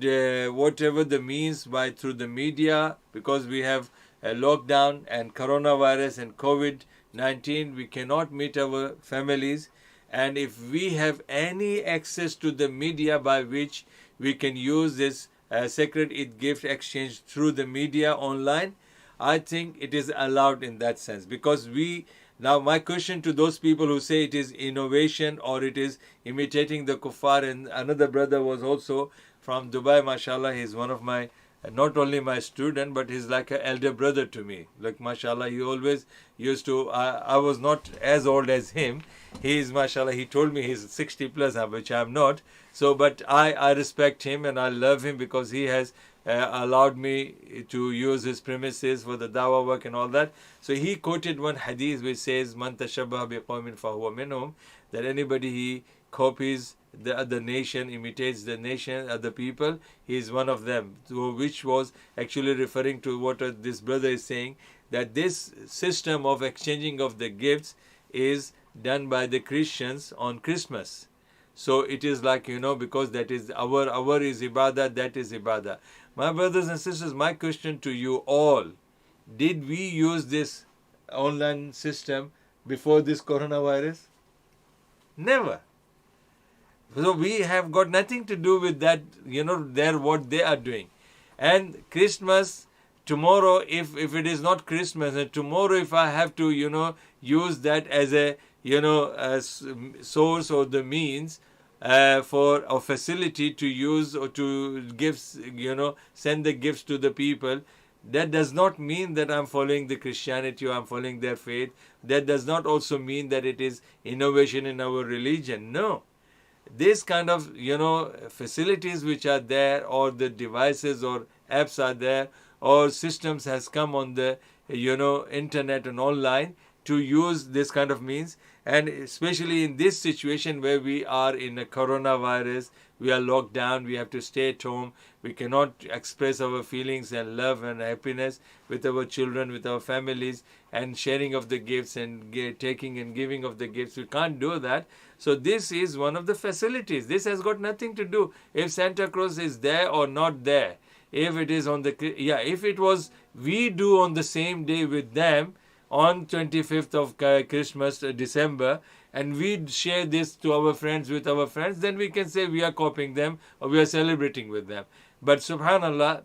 whatever the means through the media, because we have a lockdown and coronavirus and COVID-19, we cannot meet our families. And if we have any access to the media by which we can use this sacred Eid gift exchange through the media online, I think it is allowed in that sense. Because now my question to those people who say it is innovation or it is imitating the kuffar, and another brother was also from Dubai, mashallah, he's one of my, not only my student, but he's like an elder brother to me. Like, mashallah, he always used to, I was not as old as him. He is, mashallah, he told me he's 60 plus, which I'm not. So, but I respect him and I love him because he has allowed me to use his premises for the dawah work and all that. So he quoted one hadith which says, "Man tashabbaha biqawmin fahuwa minhum," that anybody he copies the other nation, imitates the nation, other people, he is one of them. So, which was actually referring to what this brother is saying, that this system of exchanging of the gifts is done by the Christians on Christmas. So it is like, because that is our is ibadah, that is ibadah. My brothers and sisters, my question to you all, did we use this online system before this coronavirus? Never. So we have got nothing to do with that, what they are doing. And Christmas, tomorrow, if it is not Christmas, and tomorrow if I have to, use that as a, source or the means for a facility to use or to gifts, send the gifts to the people, that does not mean that I'm following the Christianity or I'm following their faith. That does not also mean that it is innovation in our religion. No. This kind of, facilities which are there, or the devices or apps are there, or systems has come on the, internet and online to use this kind of means. And especially in this situation where we are in a coronavirus, we are locked down, we have to stay at home, we cannot express our feelings and love and happiness with our children, with our families, and sharing of the gifts and taking and giving of the gifts. We can't do that. So this is one of the facilities. This has got nothing to do if Santa Claus is there or not there. If it is on the, if it was, we do on the same day with them, on 25th of Christmas, December, and we share this to our friends with our friends, then we can say we are copying them or we are celebrating with them. But subhanallah,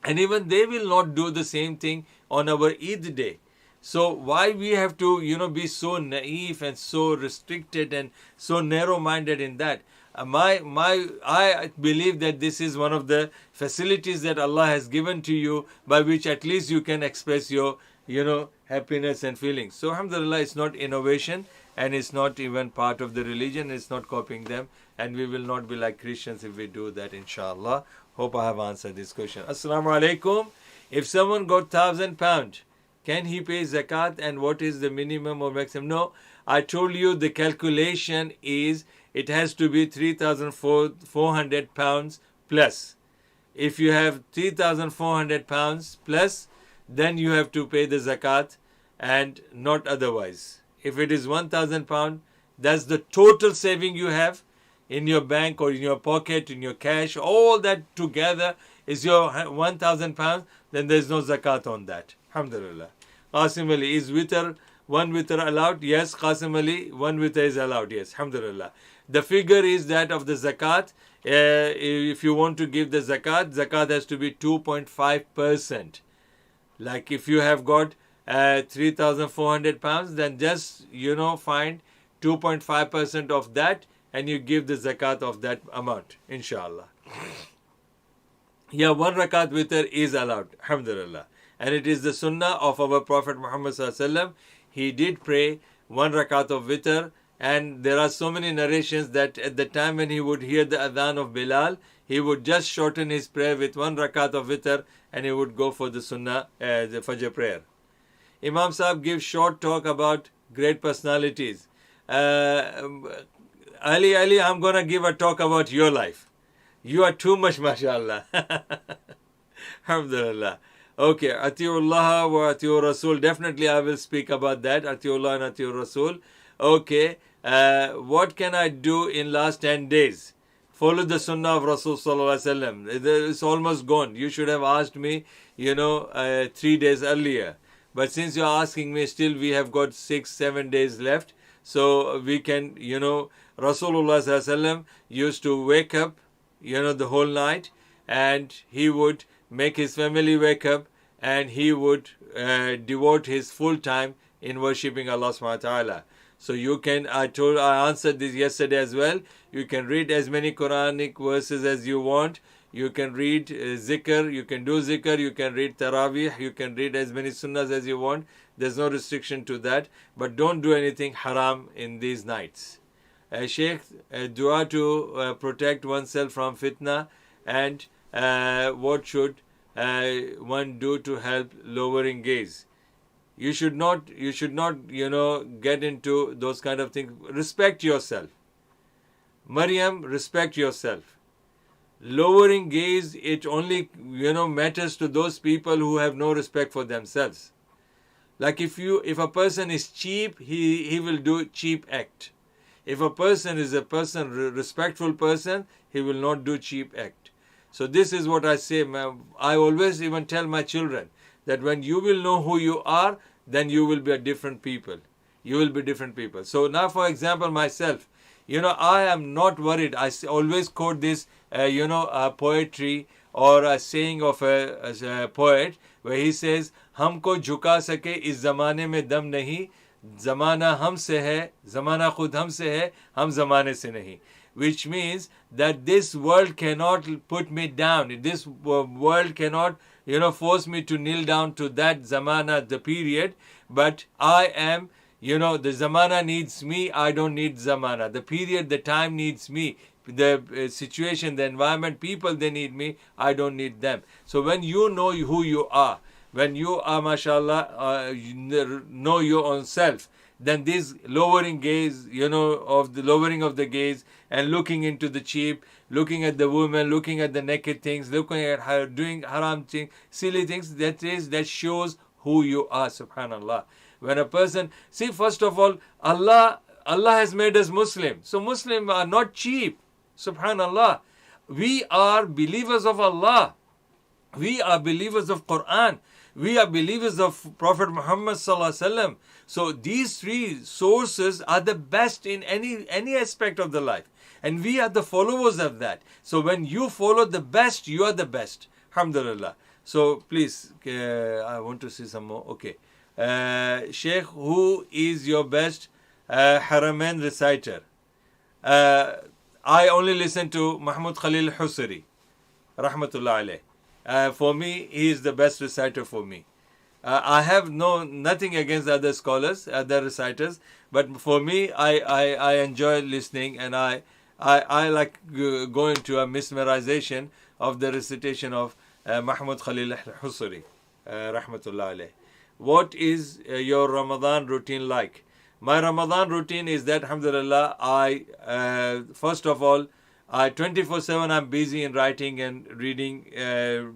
and even they will not do the same thing on our Eid day. So why we have to, be so naive and so restricted and so narrow-minded in that? I believe that this is one of the facilities that Allah has given to you, by which at least you can express your, happiness and feelings. So alhamdulillah, it's not innovation, and it's not even part of the religion. It's not copying them, and we will not be like Christians if we do that, inshallah. Hope I have answered this question. Assalamu alaikum. If someone got £1,000, can he pay zakat, and what is the minimum or maximum? No, I told you the calculation is it has to be £3,400 plus. If you have £3,400 plus, then you have to pay the zakat and not otherwise. If it is £1,000, that's the total saving you have in your bank or in your pocket, in your cash, all that together is your £1,000, then there is no zakat on that. Alhamdulillah. Qasim Ali, is one witr allowed? Yes, Qasim Ali, one witr is allowed. Yes, alhamdulillah. The figure is that of the zakat. If you want to give the zakat has to be 2.5%. Like if you have got £3,400, then just, find 2.5% of that and you give the zakat of that amount, inshallah. Yeah, one rakat witr is allowed, alhamdulillah. And it is the sunnah of our Prophet Muhammad sallallahu alaihi wasallam. He did pray one rakat of witr, and there are so many narrations that at the time when he would hear the adhan of Bilal, he would just shorten his prayer with one rakat of witr, and he would go for the sunnah, the Fajr prayer. Imam Sahib gives short talk about great personalities. Ali, I'm going to give a talk about your life. You are too much, mashallah. Alhamdulillah. Okay, Atiullah wa Atiur Rasul. Definitely I will speak about that. Atiullah and Atiur Rasul. Okay, what can I do in last 10 days? Follow the sunnah of Rasul sallallahu alaihi wasallam. It's almost gone. You should have asked me, 3 days earlier. But since you're asking me, still we have got 6-7 days left. So we can, Rasulullah sallallahu alaihi wasallam used to wake up, the whole night, and he would make his family wake up, and he would devote his full time in worshipping Allah subhanahu wa ta'ala. So you can, I answered this yesterday as well. You can read as many Quranic verses as you want. You can read zikr, you can do zikr, you can read tarawih, you can read as many sunnahs as you want. There's no restriction to that. But don't do anything haram in these nights. Sheikh, dua to protect oneself from fitna and what should one do to help lowering gaze? You should not, get into those kind of things. Respect yourself. Maryam, respect yourself. Lowering gaze, it only, matters to those people who have no respect for themselves. Like if a person is cheap, he will do cheap act. If a person is respectful person, he will not do cheap act. So this is what I say. I always even tell my children that when you will know who you are, then you will be a different people. You will be different people. So now, for example, myself, I am not worried. I always quote this, poetry or a saying of a poet where he says, "हमको झुका सके इस ज़माने में दम नहीं, ज़माना हमसे है, ज़माना खुद हमसे है, हम ज़माने से नहीं." Which means that this world cannot put me down. This world cannot, force me to kneel down to that zamana, the period. But I am, the zamana needs me. I don't need zamana. The period, the time needs me. The situation, the environment, people, they need me. I don't need them. So when you know who you are, when you are, mashallah, know your own self, then this lowering gaze, of the lowering of the gaze and looking into the cheap, looking at the woman, looking at the naked things, looking at her doing haram things, silly things, that shows who you are, subhanallah. When a person, see, first of all, Allah has made us Muslim. So Muslims are not cheap, subhanallah. We are believers of Allah. We are believers of Quran. We are believers of Prophet Muhammad sallallahu alaihi wasallam. So these three sources are the best in any aspect of the life. And we are the followers of that. So when you follow the best, you are the best. Alhamdulillah. So please, I want to see some more. Okay. Sheikh, who is your best Haramain reciter? I only listen to Mahmud Khalil Husari. Rahmatullah alayh. For me, he is the best reciter for me. I have nothing against other scholars, other reciters, but for me, I enjoy listening, and I like going to a mesmerization of the recitation of Mahmud Khalil Husari, rahmatullah alayh. What is your Ramadan routine like? My Ramadan routine is that, alhamdulillah, I first of all, 24/7 I'm busy in writing and reading,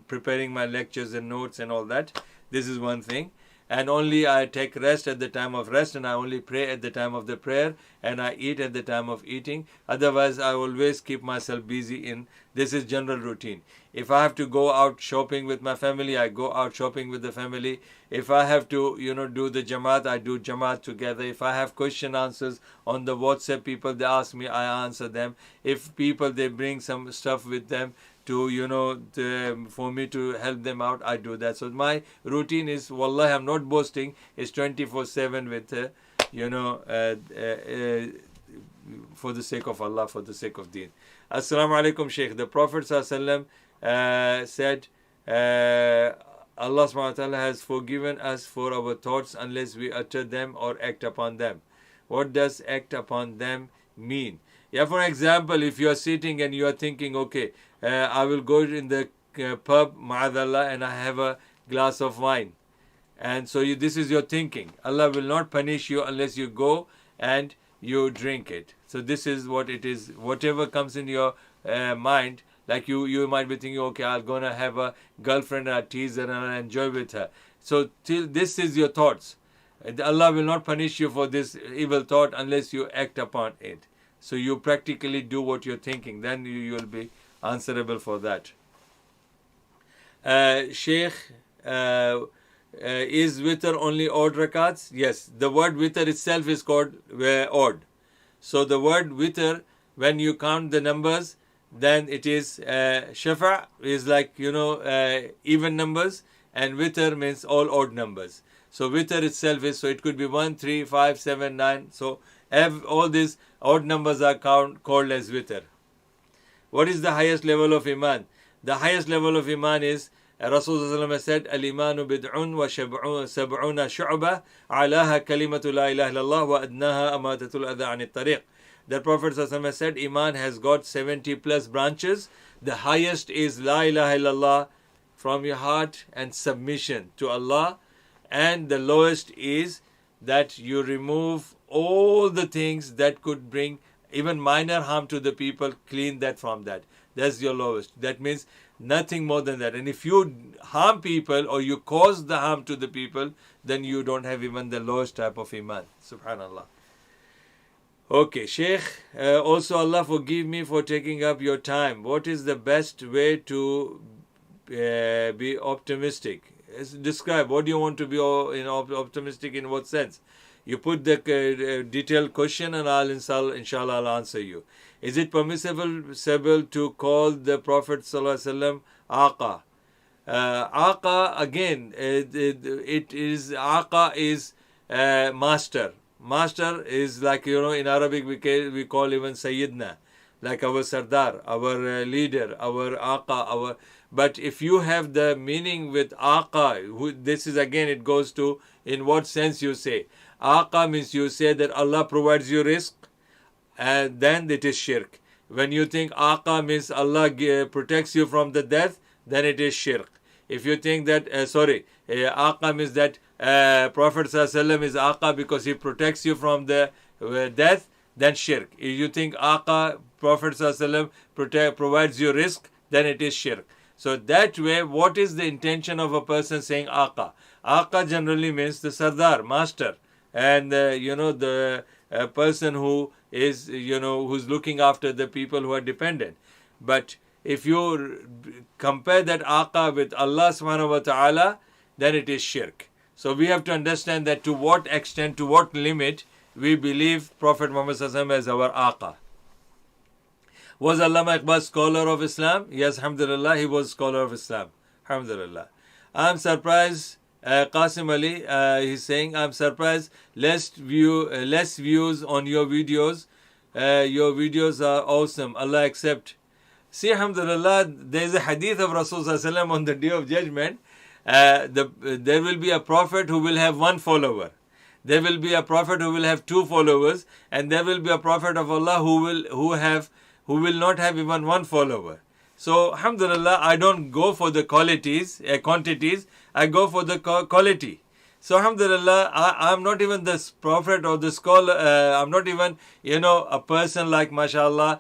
preparing my lectures and notes and all that. This is one thing. And only I take rest at the time of rest, and I only pray at the time of the prayer, and I eat at the time of eating. Otherwise, I always keep myself busy in, this is general routine. If I have to go out shopping with my family, I go out shopping with the family. If I have to, do the Jamaat, I do Jamaat together. If I have question answers on the WhatsApp, people, they ask me, I answer them. If people, they bring some stuff with them to, for me to help them out, I do that. So my routine is, wallahi, I'm not boasting, is 24/7 with, for the sake of Allah, for the sake of Deen. Assalamu alaikum, Shaykh. The Prophet said, Allah subhanahu wa ta'ala has forgiven us for our thoughts unless we utter them or act upon them. What does act upon them mean? Yeah, for example, if you are sitting and you are thinking, okay, I will go in the pub, ma'adallah, and I have a glass of wine. And so this is your thinking. Allah will not punish you unless you go and you drink it. So this is what it is. Whatever comes in your mind, like you might be thinking, okay, I'm going to have a girlfriend and I tease her and I enjoy with her. So this is your thoughts. Allah will not punish you for this evil thought unless you act upon it. So you practically do what you're thinking. Then you will be answerable for that. Sheikh, is witr only odd rakats? Yes, the word witr itself is called odd. So the word witr, when you count the numbers, then it is shafa is like, even numbers, and witr means all odd numbers. So witr itself is, so it could be 1, 3, 5, 7, 9. So all these odd numbers are called as witr. What is the highest level of iman? The highest level of iman is, Rasulullah said, Al-imanu bid'un wa sab'una shu'bah, alaha kalimatu la ilaha illallah wa adnaha amatatul adha anit tariq. that Prophet ﷺ said, Iman has got 70 plus branches. The highest is La ilaha illallah from your heart and submission to Allah. And the lowest is that you remove all the things that could bring even minor harm to the people, clean that from that. That's your lowest. That means nothing more than that. And if you harm people or you cause the harm to the people, then you don't have even the lowest type of Iman. Subhanallah. Okay, Sheikh, also Allah forgive me for taking up your time. What is the best way to be optimistic? Describe, what do you want to be optimistic in what sense? You put the detailed question and inshallah I'll answer you. Is it permissible to call the Prophet ﷺ Aqa? Aqa, again, Aqa is master. Master is like, in Arabic we call even Sayyidna, like our Sardar, our leader, our Aqa, but if you have the meaning with Aqa, this is again, it goes to in what sense you say. Aqa means you say that Allah provides you rizq, and then it is shirk. When you think Aqa means Allah protects you from the death, then it is shirk. If you think that, Aqa means that Prophet ﷺ is Aqa because he protects you from the death, then shirk. If you think Aqa, Prophet ﷺ provides you rizq, then it is shirk. So that way, what is the intention of a person saying Aqa? Aqa generally means the Sardar, master, and the person who is, who's looking after the people who are dependent. But if you compare that Aqa with Allah subhanahu wa ta'ala, then it is shirk. So we have to understand that to what extent, to what limit we believe Prophet Muhammad sallallahu alaihi wasallam as our Aqa. Was Allama Iqbal scholar of Islam? Yes, alhamdulillah, he was scholar of Islam. Alhamdulillah. I'm surprised, Qasim Ali, he's saying, I'm surprised, less views on your videos. Your videos are awesome. Allah accept. See, alhamdulillah, there is a hadith of Rasulullah on the Day of Judgment. There will be a prophet who will have one follower. There will be a prophet who will have two followers. And there will be a prophet of Allah who will not have even one follower. So, alhamdulillah, I don't go for the quantities, I go for the quality. So, alhamdulillah, I'm not even the prophet or the scholar, I'm not even, a person like, mashallah,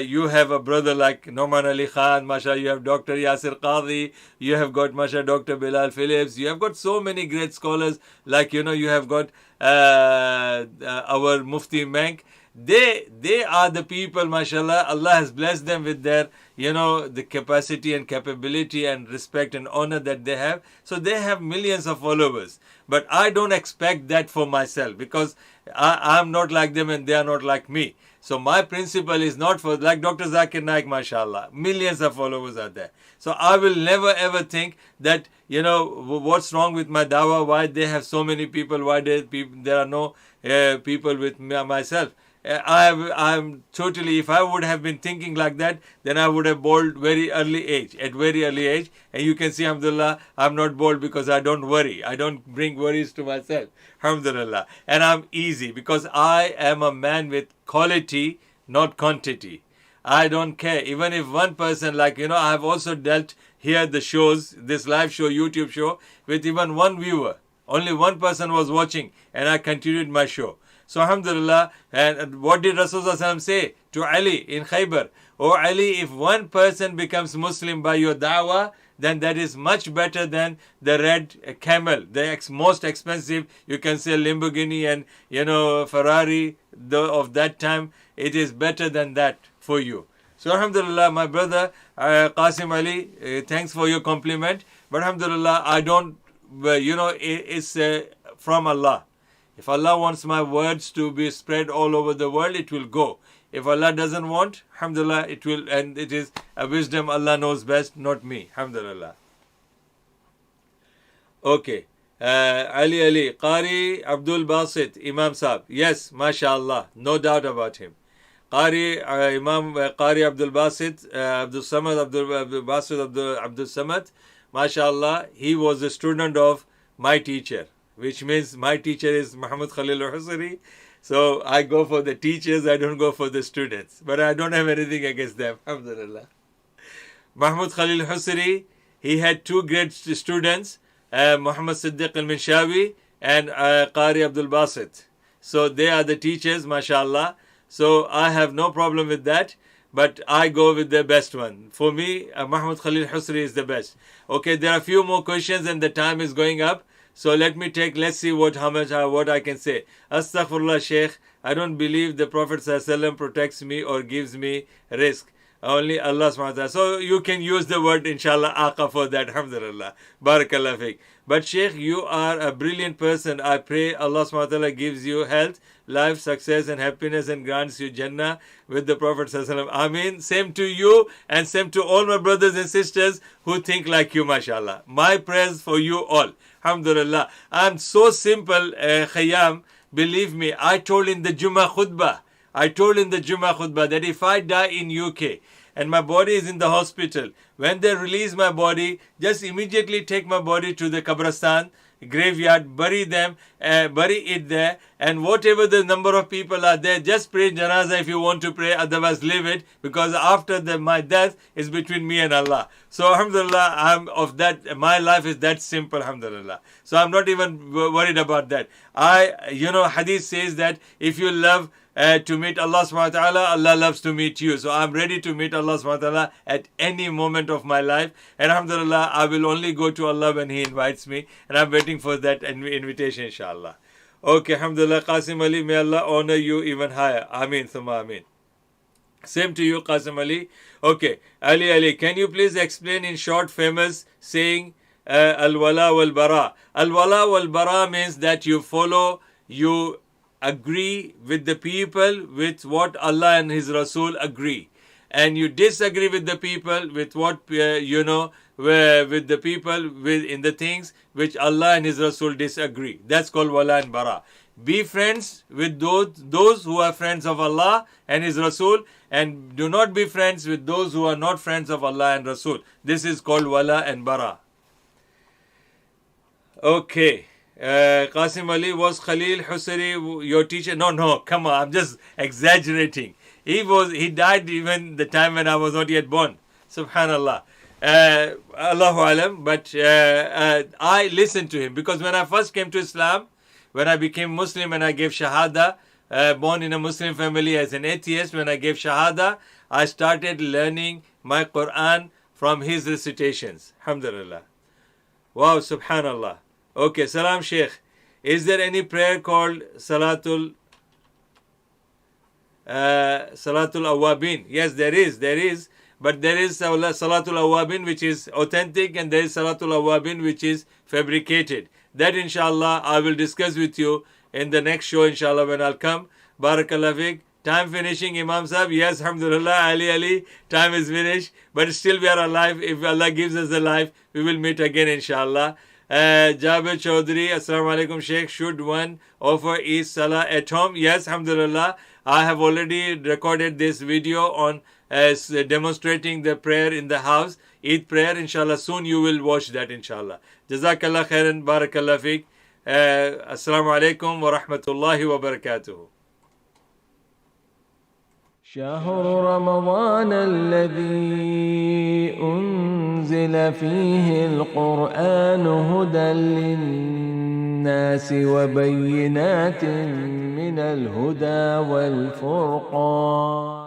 you have a brother like Noman Ali Khan, mashallah, you have Dr. Yasir Qadhi, you have got, mashallah, Dr. Bilal Phillips, you have got so many great scholars, like, you have got our Mufti Menk. They are the people, mashallah, Allah has blessed them with their, the capacity and capability and respect and honor that they have. So they have millions of followers. But I don't expect that for myself because I'm not like them and they are not like me. So my principle is not for, like Dr. Zakir Naik, mashallah, millions of followers are there. So I will never ever think that, what's wrong with my dawah, why they have so many people, why there are no people with myself. I'm totally, if I would have been thinking like that, then I would have bowled at very early age. And you can see, alhamdulillah, I'm not bold because I don't worry. I don't bring worries to myself, alhamdulillah. And I'm easy because I am a man with quality, not quantity. I don't care. Even if one person, like, I have also dealt here the shows, this live show, YouTube show, with even one viewer. Only one person was watching and I continued my show. So alhamdulillah, and what did Rasulullah say to Ali in Khaybar? Oh Ali, if one person becomes Muslim by your da'wah, then that is much better than the red camel, the most expensive, you can say Lamborghini and Ferrari of that time. It is better than that for you. So alhamdulillah, my brother Qasim Ali, thanks for your compliment. But alhamdulillah, I don't, it's from Allah. If Allah wants my words to be spread all over the world, it will go. If Allah doesn't want, alhamdulillah, it will, and it is a wisdom Allah knows best, not me. Alhamdulillah. Okay. Ali, Qari Abdul Basit, Imam Sahib. Yes, mashallah, no doubt about him. Qari Abdul Basit, Abdul Samad, Abdul Basit, Abdul Samad, mashallah, he was a student of my teacher. Which means my teacher is Muhammad Khalil al-Husari. So I go for the teachers, I don't go for the students. But I don't have anything against them. Alhamdulillah. Mahmud Khalil Husri, he had two great students, Muhammad Siddiq al-Minshawi and Qari Abdul Basit. So they are the teachers, mashallah. So I have no problem with that, but I go with the best one. For me, Mahmud Khalil Husri is the best. Okay, there are a few more questions and the time is going up. So let's see what I can say. Astaghfirullah, Sheikh. I don't believe the Prophet ﷺ protects me or gives me risk. Only Allah subhanahu wa ta'ala. So you can use the word inshallah aqa for that. Alhamdulillah. Barakallah fiqh. But Sheikh, you are a brilliant person. I pray Allah subhanahu wa ta'ala gives you health, life, success and happiness and grants you Jannah with the Prophet sallallahu alaihi wasallam. Ameen. Same to you and same to all my brothers and sisters who think like you, mashallah. My prayers for you all. Alhamdulillah. I'm so simple, Khayyam. Believe me, I told in the Jummah khutbah that if I die in UK and my body is in the hospital, when they release my body, just immediately take my body to the Qabristan graveyard, bury it there, and whatever the number of people are there, just pray janazah if you want to pray, otherwise leave it, because after my death is between me and Allah. So alhamdulillah, my life is that simple, alhamdulillah. So I'm not even worried about that. Hadith says that if you love to meet Allah subhanahu wa ta'ala, Allah loves to meet you. So I'm ready to meet Allah subhanahu wa ta'ala at any moment of my life. And alhamdulillah, I will only go to Allah when He invites me. And I'm waiting for that invitation, inshallah. Okay, alhamdulillah, Qasim Ali, may Allah honor you even higher. Ameen, thumma ameen. Same to you, Qasim Ali. Okay, Ali, can you please explain in short famous saying al-wala wal-bara? Al-wala wal-bara means that you agree with the people with what Allah and His Rasul agree, and you disagree with the people with what in the things which Allah and His Rasul disagree. That's called wala and bara. Be friends with those who are friends of Allah and His Rasul, and do not be friends with those who are not friends of Allah and Rasul. This is called wala and bara. Okay. Qasim Ali, was Khalil Husri your teacher? No, come on, I'm just exaggerating. He died even the time when I was not yet born. Subhanallah. Allahu alam. But I listened to him, because when I first came to Islam, when I became Muslim and I gave Shahada, born in a Muslim family as an atheist, when I gave Shahada, I started learning my Quran from his recitations. Alhamdulillah. Wow, Subhanallah. Okay, Salam Sheikh. Is there any prayer called Salatul Awwabin? Yes, there is. But there is Salatul Awwabin which is authentic, and there is Salatul Awwabin which is fabricated. That inshallah I will discuss with you in the next show, inshallah, when I'll come. Barakallah fiqh. Time finishing, Imam Sahib. Yes, alhamdulillah, Ali, time is finished. But still we are alive. If Allah gives us the life, we will meet again, inshallah. Jabir Chaudhary, Assalamu alaikum Sheikh. Should one offer Eid Salah at home? Yes, alhamdulillah. I have already recorded this video on demonstrating the prayer in the house, Eid prayer. Inshallah, soon you will watch that, inshallah. Jazakallah khairan, barakallah fiqh. Assalamu alaikum wa rahmatullahi wa barakatuh. شهر رمضان الذي أنزل فيه القرآن هدى للناس وبينات من الهدى والفرقان